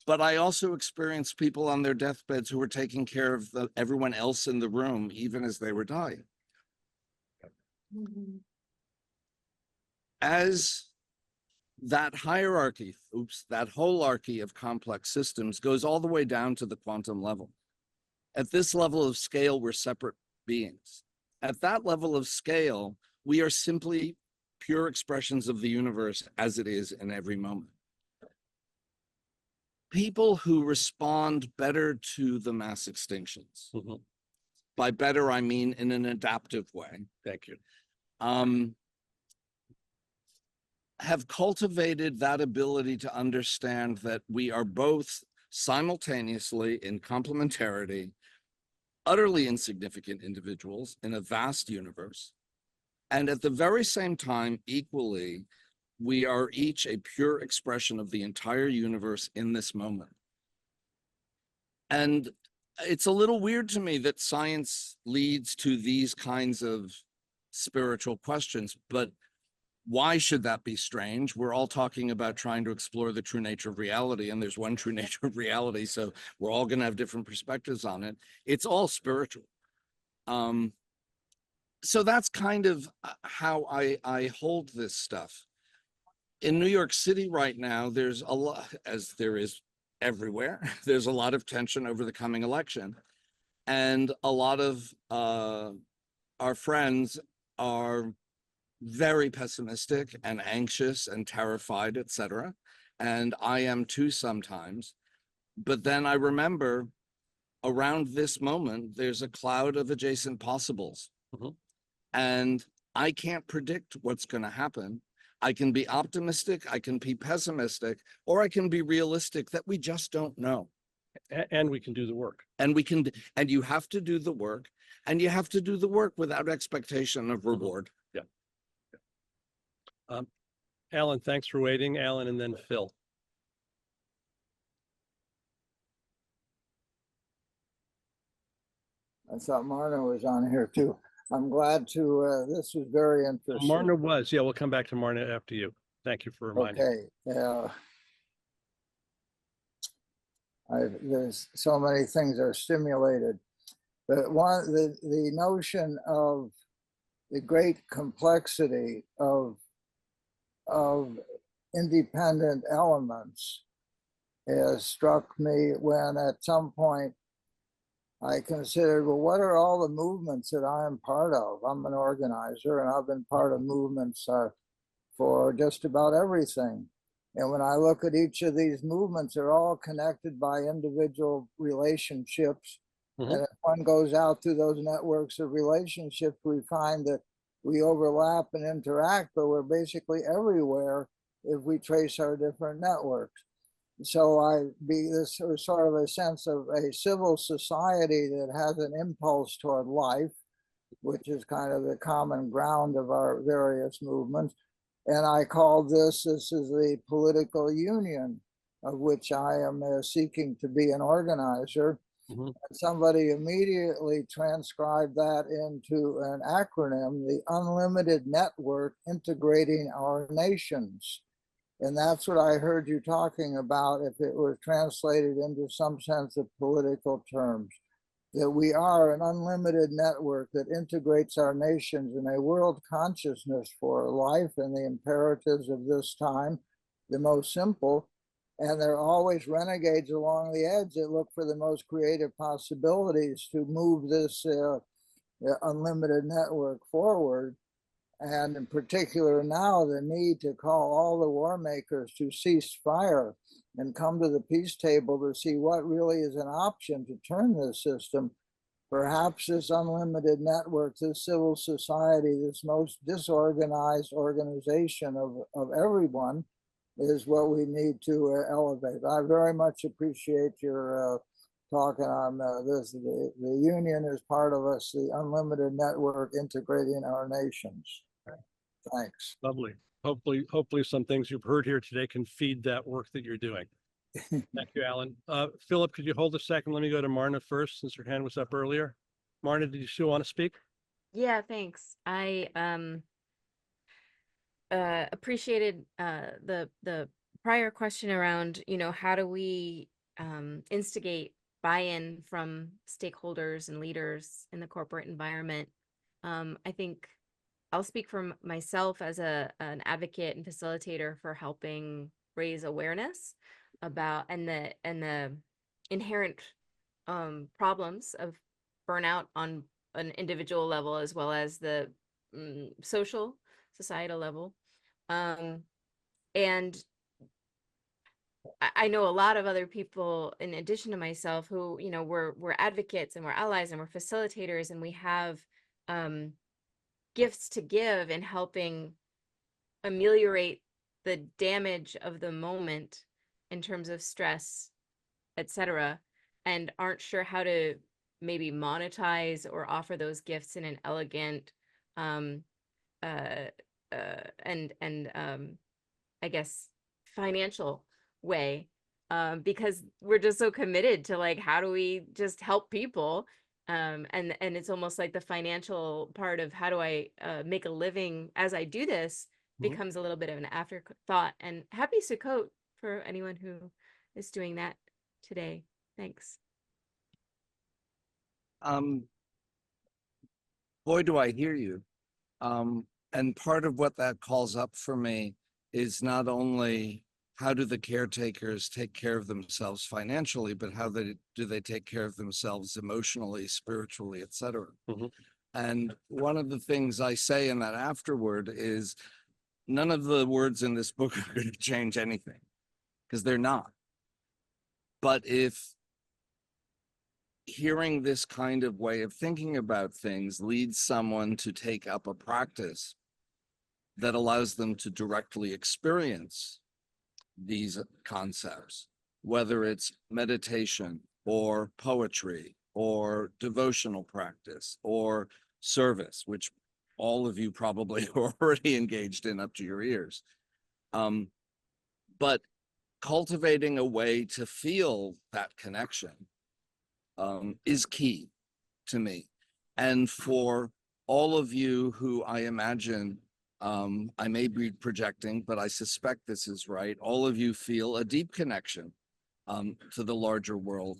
But I also experienced people on their deathbeds who were taking care of everyone else in the room, even as they were dying. As that hierarchy, that holarchy of complex systems goes all the way down to the quantum level. At this level of scale, we're separate beings. At that level of scale, We are simply pure expressions of the universe as it is in every moment. People who respond better to the mass extinctions, Mhm. by better, I mean in an adaptive way, Thank you. have cultivated that ability to understand that we are both simultaneously in complementarity, utterly insignificant individuals in a vast universe, and at the very same time, equally, we are each a pure expression of the entire universe in this moment. And it's a little weird to me that science leads to these kinds of spiritual questions, but why should that be strange? We're all talking about trying to explore the true nature of reality, and there's one true nature of reality, so we're all going to have different perspectives on it. It's all spiritual. So that's kind of how I hold this stuff. In New York City right now, there's a lot, as there is everywhere, there's a lot of tension over the coming election. And a lot of our friends are very pessimistic and anxious and terrified, etc. And I am too sometimes. But then I remember around this moment, there's a cloud of adjacent possibles. Mhm. And I can't predict what's going to happen. I can be optimistic, I can be pessimistic, or I can be realistic that we just don't know. And we can do the work. And you have to do the work, and you have to do the work without expectation of reward. Alan, thanks for waiting. Alan and then Phil. I thought Marna was on here too. I'm glad to, this was very interesting. Marna was. Yeah, we'll come back to Marna after you. Thank you for reminding. Okay. There's so many things are stimulated, but the notion of the great complexity of independent elements has struck me when at some point I considered, well, what are all the movements that I am part of? I'm an organizer, and I've been part of movements for just about everything. And when I look at each of these movements, they're all connected by individual relationships. Mhm. And if one goes out through those networks of relationships, we find that we overlap and interact, but we're basically everywhere if we trace our different networks. So this sort of a sense of a civil society that has an impulse toward life, which is kind of the common ground of our various movements. And I call this is the political union of which I am seeking to be an organizer. Mhm. Somebody immediately transcribed that into an acronym, the Unlimited Network Integrating Our Nations. And that's what I heard you talking about if it were translated into some sense of political terms, that we are an unlimited network that integrates our nations in a world consciousness for life and the imperatives of this time, the most simple. And there are always renegades along the edge that look for the most creative possibilities to move this unlimited network forward. And in particular now, the need to call all the war makers to cease fire and come to the peace table to see what really is an option to turn this system. Perhaps this unlimited network, this civil society, this most disorganized organization of everyone is what we need to elevate. I very much appreciate your talking on this. The union is part of us, the unlimited network integrating our nations. Thanks. Lovely. Hopefully some things you've heard here today can feed that work that you're doing. Thank you, Alan. Philip, could you hold a second? Let me go to Marna first, since her hand was up earlier. Marna, did you still want to speak? Yeah, thanks. I appreciated the prior question around, how do we instigate buy-in from stakeholders and leaders in the corporate environment. I think I'll speak for myself as an advocate and facilitator for helping raise awareness about and the inherent problems of burnout on an individual level, as well as the societal level. And I know a lot of other people, in addition to myself, who, you know, we're advocates and we're allies and we're facilitators, and we have gifts to give in helping ameliorate the damage of the moment in terms of stress, etc., and aren't sure how to maybe monetize or offer those gifts in an elegant and I guess financial way, because we're just so committed to, like, how do we just help people, and it's almost like the financial part of how do I make a living as I do this becomes a little bit of an afterthought. And happy Sukkot for anyone who is doing that today. Thanks. Boy, do I hear you. And part of what that calls up for me is not only how do the caretakers take care of themselves financially, but how do they take care of themselves emotionally, spiritually, etc. And one of the things I say in that afterword is none of the words in this book are going to change anything, because they're not. But if hearing this kind of way of thinking about things leads someone to take up a practice that allows them to directly experience these concepts, whether it's meditation or poetry or devotional practice or service, which all of you probably are already engaged in up to your ears. But cultivating a way to feel that connection is key to me. And for all of you who I imagine, I may be projecting, but I suspect this is right, all of you feel a deep connection to the larger world.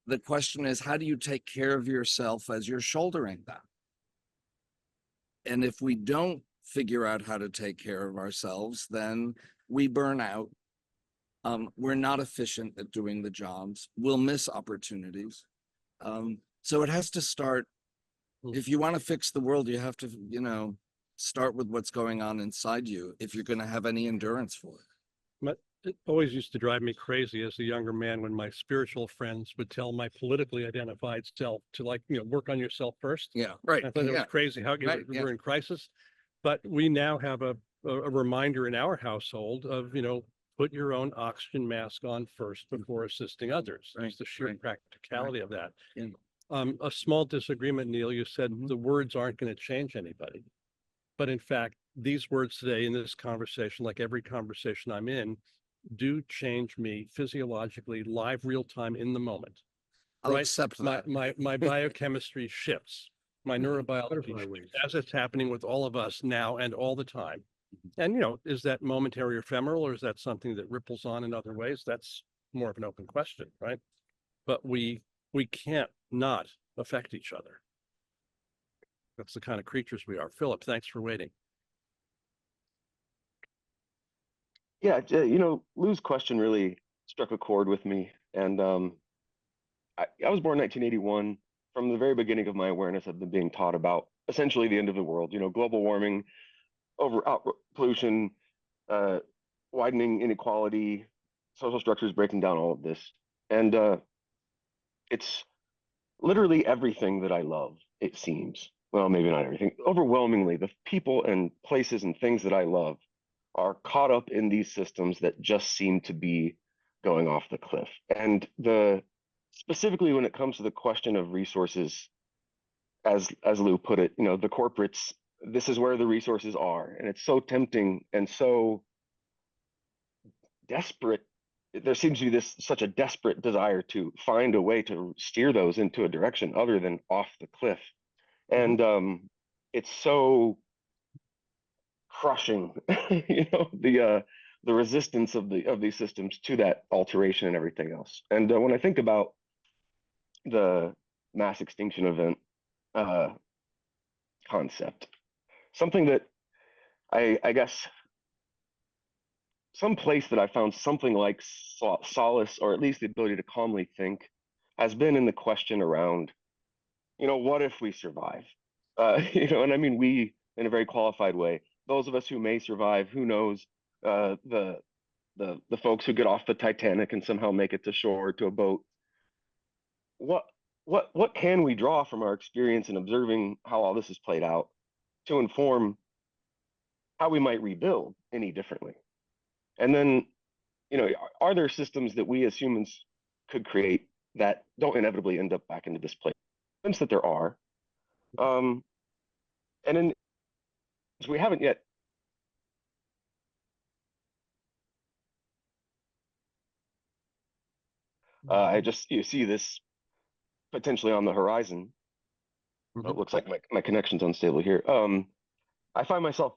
The question is, how do you take care of yourself as you're shouldering that? And if we don't figure out how to take care of ourselves, then we burn out. We're not efficient at doing the jobs. We'll miss opportunities. So it has to start. If you want to fix the world, you have to, you know, start with what's going on inside you if you're going to have any endurance for it. But it always used to drive me crazy as a younger man when my spiritual friends would tell my politically identified self to, like, you know, work on yourself first. Yeah, right. I thought it was crazy how we're in crisis. But we now have a reminder in our household of, you know, put your own oxygen mask on first before assisting others. It's the sheer practicality of that. A small disagreement, Neil. You said the words aren't going to change anybody. But in fact, these words today in this conversation, like every conversation I'm in, do change me physiologically, live, real time, in the moment. I'll accept that. My biochemistry shifts, my neurobiology shifts, as it's happening with all of us now and all the time. And, you know, is that momentary or ephemeral, or is that something that ripples on in other ways? That's more of an open question, right? But we can't not affect each other. That's the kind of creatures we are. Philip, thanks for waiting. Yeah, you know, Lou's question really struck a chord with me. And I was born in 1981. From the very beginning of my awareness, I've been being taught about essentially the end of the world, you know, global warming, pollution, widening inequality, social structures breaking down, all of this. And it's literally everything that I love, it seems. Well, maybe not everything. Overwhelmingly, the people and places and things that I love are caught up in these systems that just seem to be going off the cliff. And specifically when it comes to the question of resources, as Lou put it, you know, the corporates, this is where the resources are. And it's so tempting and so desperate. There seems to be such a desperate desire to find a way to steer those into a direction other than off the cliff. And it's so crushing, you know, the resistance of these systems to that alteration and everything else. And when I think about the mass extinction event concept, something that I guess some place that I found something like solace, or at least the ability to calmly think, has been in the question around, you know, what if we survive? and I mean we in a very qualified way. Those of us who may survive, who knows, the folks who get off the Titanic and somehow make it to shore to a boat. What can we draw from our experience in observing how all this is played out to inform how we might rebuild any differently? And then, are there systems that we as humans could create that don't inevitably end up back into this place? Sense that there are. And then we haven't yet. You see this potentially on the horizon. Mhm. It looks like my connection's unstable here. I find myself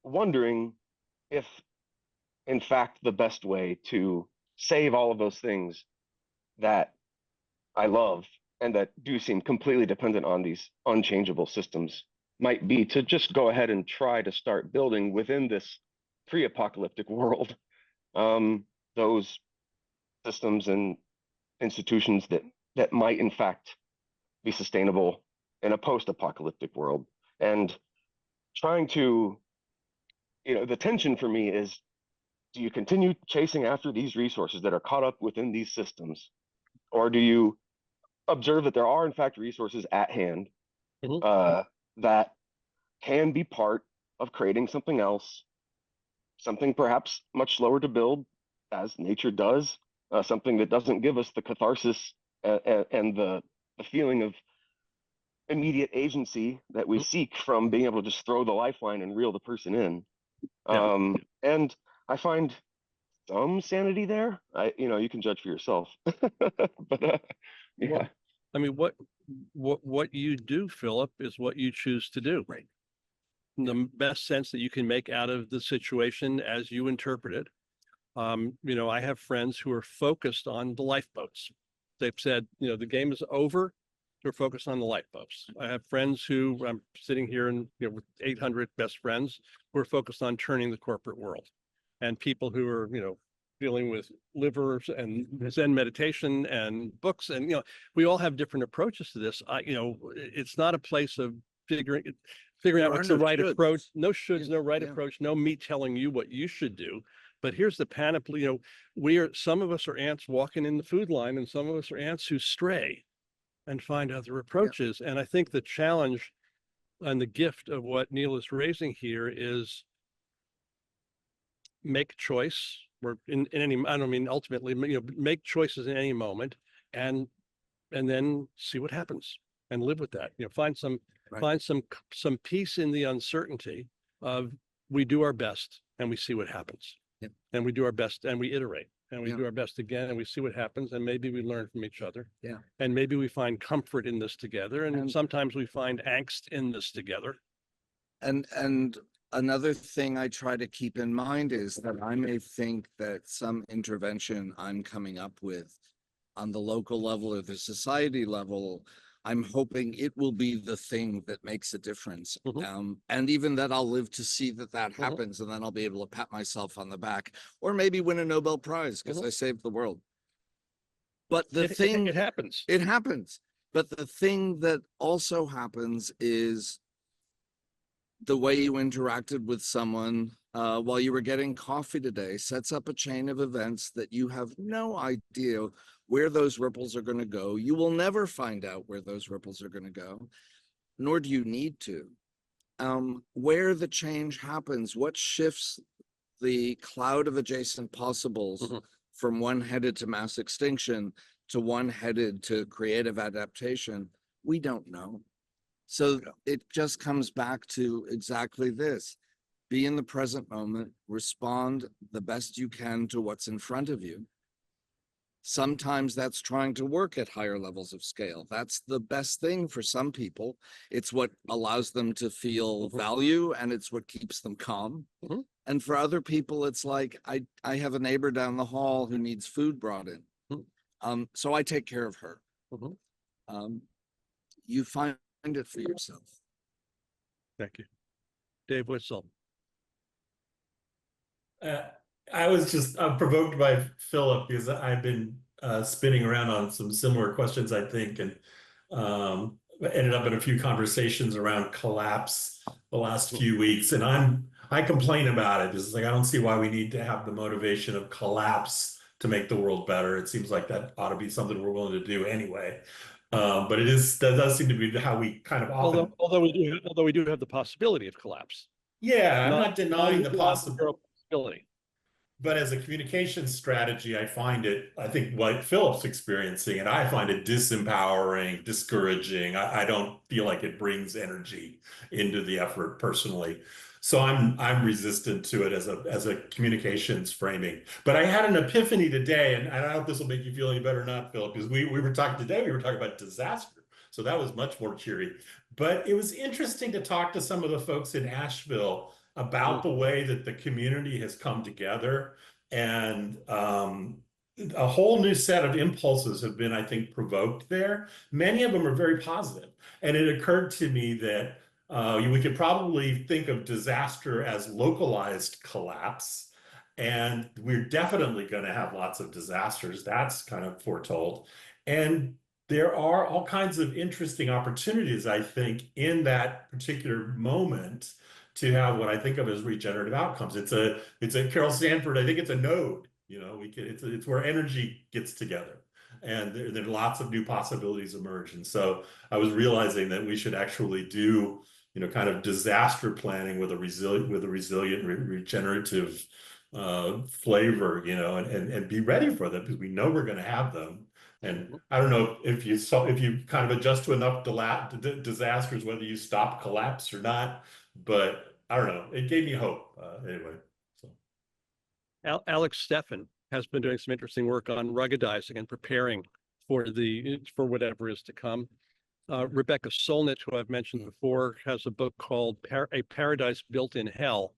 wondering if, in fact, the best way to save all of those things that I love and that do seem completely dependent on these unchangeable systems might be to just go ahead and try to start building within this pre-apocalyptic world those systems and institutions that might in fact be sustainable in a post-apocalyptic world. And trying to, the tension for me is, do you continue chasing after these resources that are caught up within these systems, or do you observe that there are in fact resources at hand that can be part of creating something else, something perhaps much slower to build as nature does, something that doesn't give us the catharsis and the feeling of immediate agency that we seek from being able to just throw the lifeline and reel the person in. And I find some sanity there. You can judge for yourself. But yeah. Well, I mean, what you do, Philip, is what you choose to do. Right. The best sense that you can make out of the situation as you interpret it. I have friends who are focused on the lifeboats. They've said, the game is over. We're focused on the lifeboats. I have friends who I'm sitting here and with 800 best friends who are focused on turning the corporate world, and people who are dealing with livers and Zen meditation and books, and we all have different approaches to this. It's not a place of figuring out what's the right approach. No shoulds, no right approach. No me telling you what you should do. But here's the panoply. Some of us are ants walking in the food line, and some of us are ants who stray and find other approaches. And I think the challenge and the gift of what Neil is raising here is make choice, or in any, I don't mean ultimately, make choices in any moment, and then see what happens and live with that. Find some peace in the uncertainty of, we do our best and we see what happens. And we do our best and we iterate. And we do our best again, and we see what happens, and maybe we learn from each other. And maybe we find comfort in this together, and sometimes we find angst in this together. And another thing I try to keep in mind is that I may think that some intervention I'm coming up with on the local level or the society level, I'm hoping it will be the thing that makes a difference. And even that I'll live to see that happens, and then I'll be able to pat myself on the back, or maybe win a Nobel Prize because I saved the world. But it happens. It happens. But the thing that also happens is the way you interacted with someone while you were getting coffee today sets up a chain of events that you have no idea where those ripples are going to go. You will never find out where those ripples are going to go, nor do you need to. Where the change happens, what shifts the cloud of adjacent possibles from one-headed to mass extinction to one-headed to creative adaptation, we don't know. So it just comes back to exactly this. Be in the present moment, respond the best you can to what's in front of you. Sometimes that's trying to work at higher levels of scale. That's the best thing for some people. It's what allows them to feel value, and it's what keeps them calm. And for other people, it's like, I have a neighbor down the hall who needs food brought in. So I take care of her. You find it for yourself. Thank you. Dave Witzel. I'm provoked by Philip because I've been spinning around on some similar questions, I think. And ended up in a few conversations around collapse the last few weeks, and I complain about it. It's like I don't see why we need to have the motivation of collapse to make the world better. It seems like that ought to be something we're willing to do anyway. But that does seem to be how we kind of often. Although we do have the possibility of collapse. Yeah, I'm not denying the possibility. But as a communication strategy, I think what Philip's experiencing, and I find it disempowering, discouraging. I don't feel like it brings energy into the effort personally. So I'm resistant to it as a communications framing. But I had an epiphany today, and I don't know if this will make you feel any better or not, Philip, because we were talking about disaster. So that was much more cheery. But it was interesting to talk to some of the folks in Asheville about the way that the community has come together, and a whole new set of impulses have been, I think, provoked there. Many of them are very positive. And it occurred to me that we could probably think of disaster as localized collapse, and we're definitely going to have lots of disasters. That's kind of foretold. And there are all kinds of interesting opportunities, I think, in that particular moment to have what I think of as regenerative outcomes. It's a Carol Sanford, I think it's a node, it's where energy gets together, and there are lots of new possibilities emerge. And so I was realizing that we should actually do, kind of disaster planning with a resilient, regenerative flavor, and be ready for them, because we know we're going to have them. And I don't know if you kind of adjust to enough disasters, whether you stop collapse or not, but I don't know. It gave me hope anyway. So. Alex Steffen has been doing some interesting work on ruggedizing and preparing for whatever is to come. Rebecca Solnit, who I've mentioned before, has a book called A Paradise Built in Hell,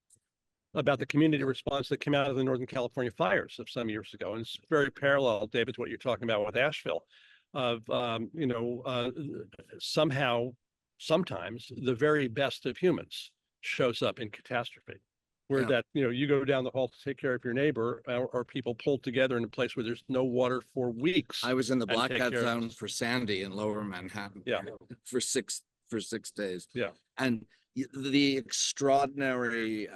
about the community response that came out of the Northern California fires of some years ago. And it's very parallel, David, to what you're talking about with Asheville, of, sometimes the very best of humans shows up in catastrophe, where that, you go down the hall to take care of your neighbor, or people pulled together in a place where there's no water for weeks. I was in the blackout zone for Sandy in Lower Manhattan. Yeah. For six days. Yeah. And the extraordinary,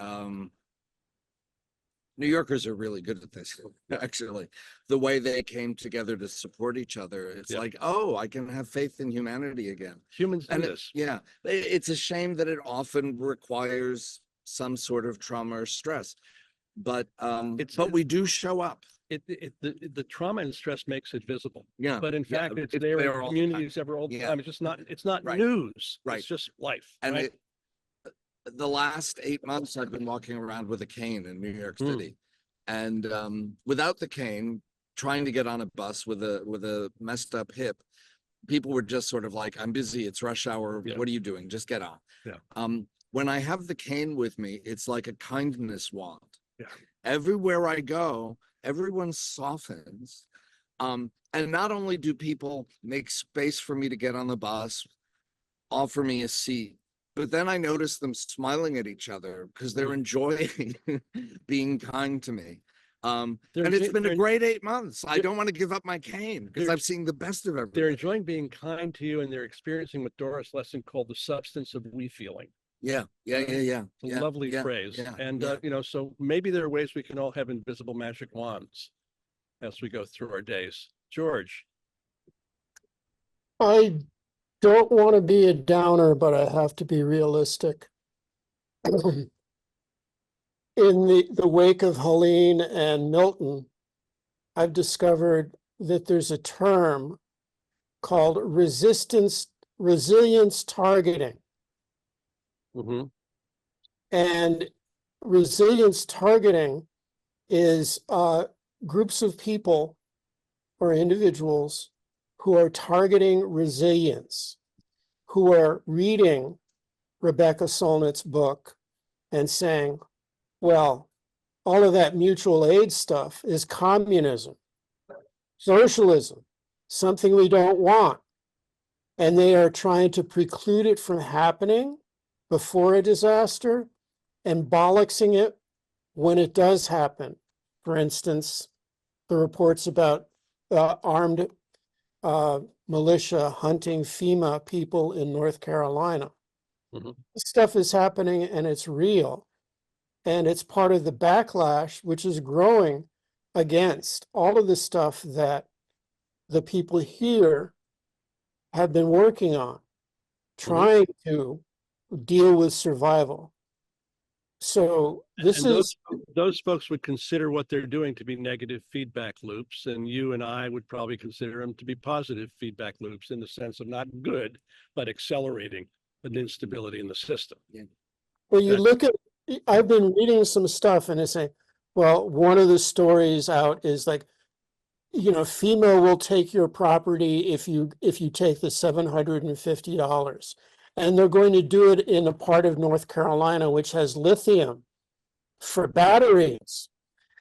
New Yorkers are really good at this, actually. The way they came together to support each other. It's like, oh, I can have faith in humanity again. Humans do this. Yeah. It's a shame that it often requires some sort of trauma or stress, but we do show up. The trauma and stress makes it visible. Yeah. But in fact, it's there in communities all the time. It's not news. Right. It's just life. And the last 8 months, I've been walking around with a cane in New York City, and without the cane, trying to get on a bus with a messed up hip, people were just sort of like, "I'm busy. It's rush hour. What are you doing? Just get on." Yeah. When I have the cane with me, it's like a kindness wand. Yeah. Everywhere I go, everyone softens. And not only do people make space for me to get on the bus, offer me a seat, but then I notice them smiling at each other because they're enjoying being kind to me. And it's been a great 8 months. I don't want to give up my cane because I've seen the best of everything. They're enjoying being kind to you, and they're experiencing what Doris Lessing called the substance of we feeling. Yeah. It's a lovely phrase. So maybe there are ways we can all have invisible magic wands as we go through our days. George. I don't want to be a downer, but I have to be realistic. In the wake of Helene and Milton, I've discovered that there's a term called resilience targeting. Mm-hmm. And resilience targeting is groups of people or individuals who are targeting resilience, who are reading Rebecca Solnit's book and saying, well, all of that mutual aid stuff is communism, socialism, something we don't want. And they are trying to preclude it from happening before a disaster and bollocksing it when it does happen. For instance, the reports about armed militia hunting FEMA people in North Carolina. Mhm. This stuff is happening and it's real. And it's part of the backlash, which is growing against all of the stuff that the people here have been working on, trying to deal with survival. So this And is, those folks would consider what they're doing to be negative feedback loops, and you and I would probably consider them to be positive feedback loops in the sense of not good, but accelerating an instability in the system. well, you That- look at, I've been reading some stuff and it's saying, well, one of the stories out is like, you know, FEMA will take your property if you take the $750. And they're going to do it in a part of North Carolina which has lithium for batteries.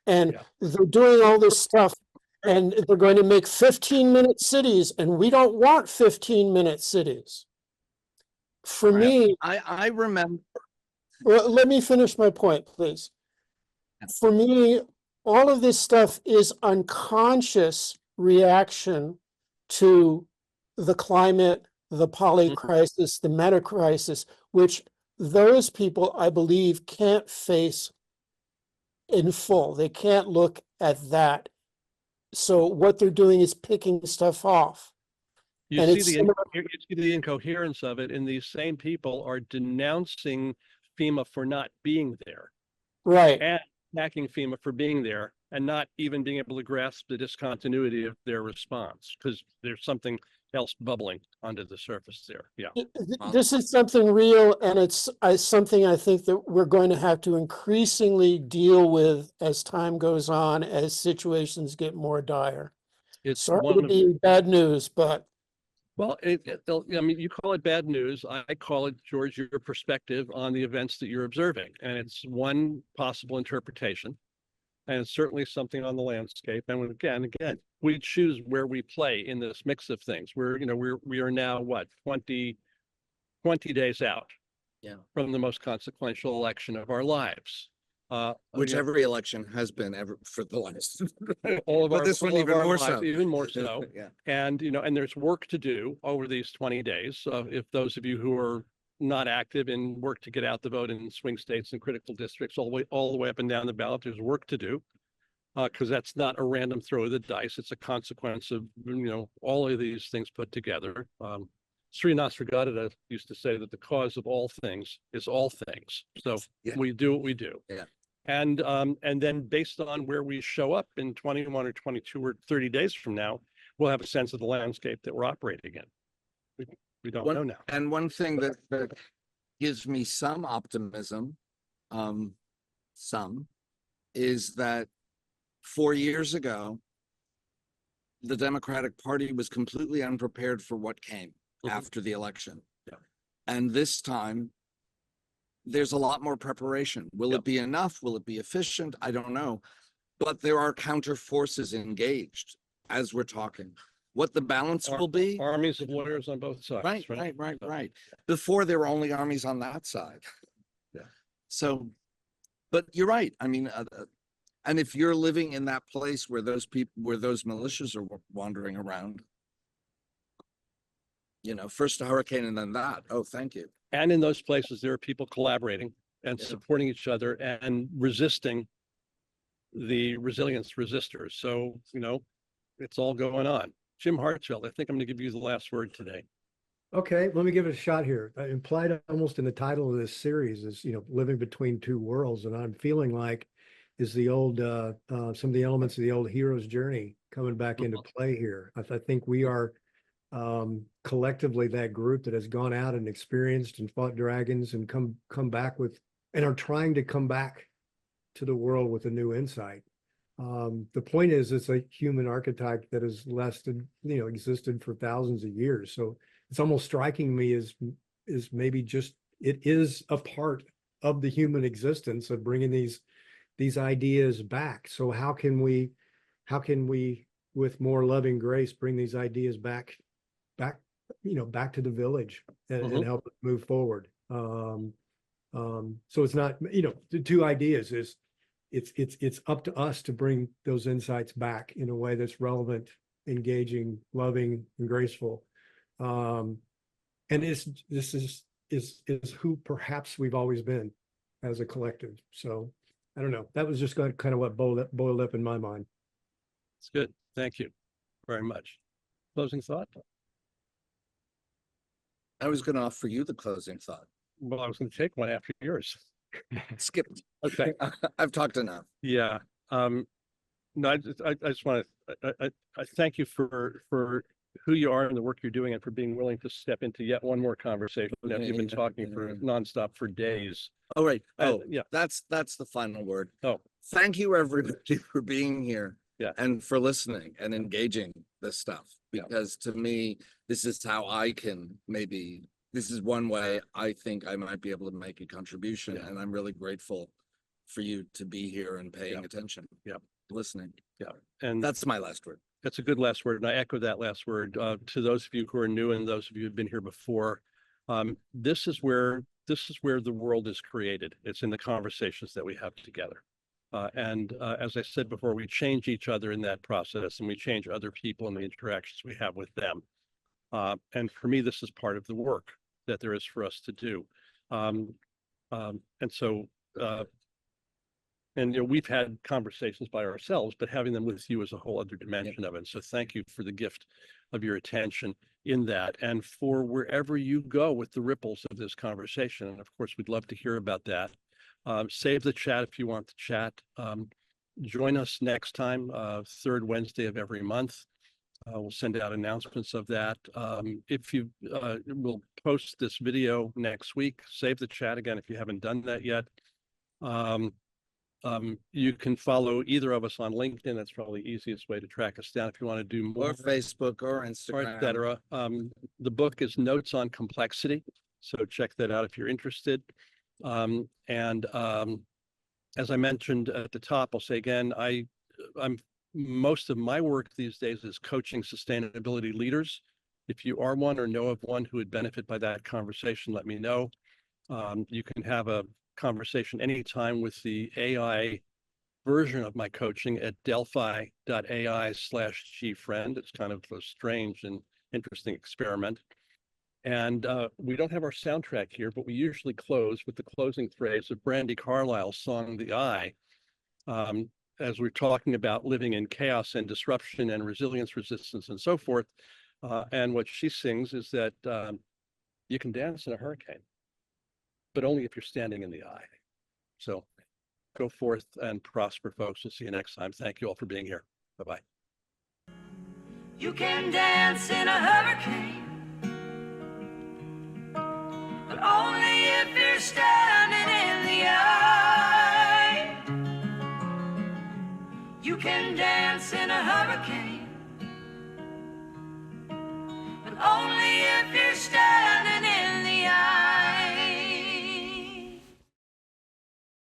And Yeah. they're doing all this stuff and they're going to make 15-minute cities, and we don't want 15-minute cities. For Right. me, I remember. well, let me finish my point, please. For me, all of this stuff is unconscious reaction to the climate, the poly crisis, the meta crisis, which those people, I believe, can't face in full. They can't look at that. So what they're doing is picking stuff off. You And see it's the similar- you see the incoherence of it, and these same people are denouncing FEMA for not being there Right. and attacking FEMA for being there and not even being able to grasp the discontinuity of their response because there's something else bubbling under the surface there. Yeah. This is something real, and it's something I think that we're going to have to increasingly deal with as time goes on, as situations get more dire. It's Sorry one to of be bad news, but Well, I mean, you call it bad news. I call it, George, your perspective on the events that you're observing. And it's one possible interpretation. And it's certainly something on the landscape. And again, we choose where we play in this mix of things. We are now what, 20 days out from the most consequential election of our lives. Which every election has been ever for the last. all of but our, this one all of even our more lives, so. even more so. Yeah. And, and there's work to do over these 20 days. So if those of you who are not active and work to get out the vote in swing states and critical districts all the way up and down the ballot, there's work to do. Because that's not a random throw of the dice. It's a consequence of, all of these things put together. Sri Nasragada used to say that the cause of all things is all things. So we do what we do. Yeah. And then based on where we show up in 21 or 22 or 30 days from now, we'll have a sense of the landscape that we're operating in. We don't know now. And one thing that gives me some optimism, is that 4 years ago, the Democratic Party was completely unprepared for what came after the election. Yeah. And this time, there's a lot more preparation. Will it be enough? Will it be efficient? I don't know. But there are counter forces engaged as we're talking. What the balance will be. Armies of lawyers on both sides. Right. Before there were only armies on that side. Yeah. So, but you're right. I mean, and if you're living in that place where those militias are wandering around, first a hurricane and then that. Oh, thank you. And in those places, there are people collaborating and supporting each other and resisting the resilience resistors. So, it's all going on. Jim Hartzfeld, I think I'm going to give you the last word today. Okay, let me give it a shot here. Implied almost in the title of this series is, living between two worlds. And I'm feeling like is the old, some of the elements of the old hero's journey coming back into play here. I think we are collectively that group that has gone out and experienced and fought dragons and come back with, and are trying to come back to the world with a new insight. The point is, it's a human archetype that has existed for thousands of years. So it's almost striking me as maybe just, it is a part of the human existence of bringing these ideas back. So how can we with more loving grace bring these ideas back to the village and help it move forward? So it's not, the two ideas is it's up to us to bring those insights back in a way that's relevant engaging, loving, and graceful. And this is who perhaps we've always been as a collective. So I don't know. That was just kind of what boiled up in my mind. It's good. Thank you very much. Closing thought? I was going to offer you the closing thought. Well, I was going to take one after yours. Skipped. Okay. I've talked enough. Yeah. No, I just want to I thank you for who you are and the work you're doing, and for being willing to step into yet one more conversation after you've been talking for nonstop for days. Oh, right. Oh, yeah. That's the final word. Oh, Thank you, everybody, for being here. Yeah. And for listening and engaging this stuff. Yeah. Because to me, this is how I can this is one way I think I might be able to make a contribution. Yeah. And I'm really grateful for you to be here and paying Yeah. attention. Yeah. Listening. Yeah. And That's my last word. that's a good last word. And I echo that last word to those of you who are new and those of you who've been here before. This is where the world is created. It's in the conversations that we have together. And as I said before, we change each other in that process, and we change other people in the interactions we have with them. And for me, this is part of the work that there is for us to do. And we've had conversations by ourselves, but having them with you is a whole other dimension of it. So thank you for the gift of your attention in that, and for wherever you go with the ripples of this conversation. And of course, we'd love to hear about that. Save the chat if you want to chat. Join us next time, third Wednesday of every month. We'll send out announcements of that. If you will post this video next week, save the chat again if you haven't done that yet. You can follow either of us on LinkedIn. That's probably the easiest way to track us down if you want to do more. Or Facebook or Or Instagram. et cetera. The book is Notes on Complexity, so check that out if you're interested. As I mentioned at the top, I'll say again, most of my work these days is coaching sustainability leaders. If you are one or know of one who would benefit by that conversation, let me know. You can have a conversation anytime with the AI version of my coaching at delphi.ai/gfriend. It's kind of a strange and interesting experiment. And we don't have our soundtrack here, but we usually close with the closing phrase of Brandi Carlile's song, The Eye. As we're talking about living in chaos and disruption and resilience, resistance, and so forth. And what she sings is that you can dance in a hurricane, but only if you're standing in the eye. So go forth and prosper, folks. We'll see you next time. Thank you all for being here. Bye-bye. You can dance in a hurricane, but only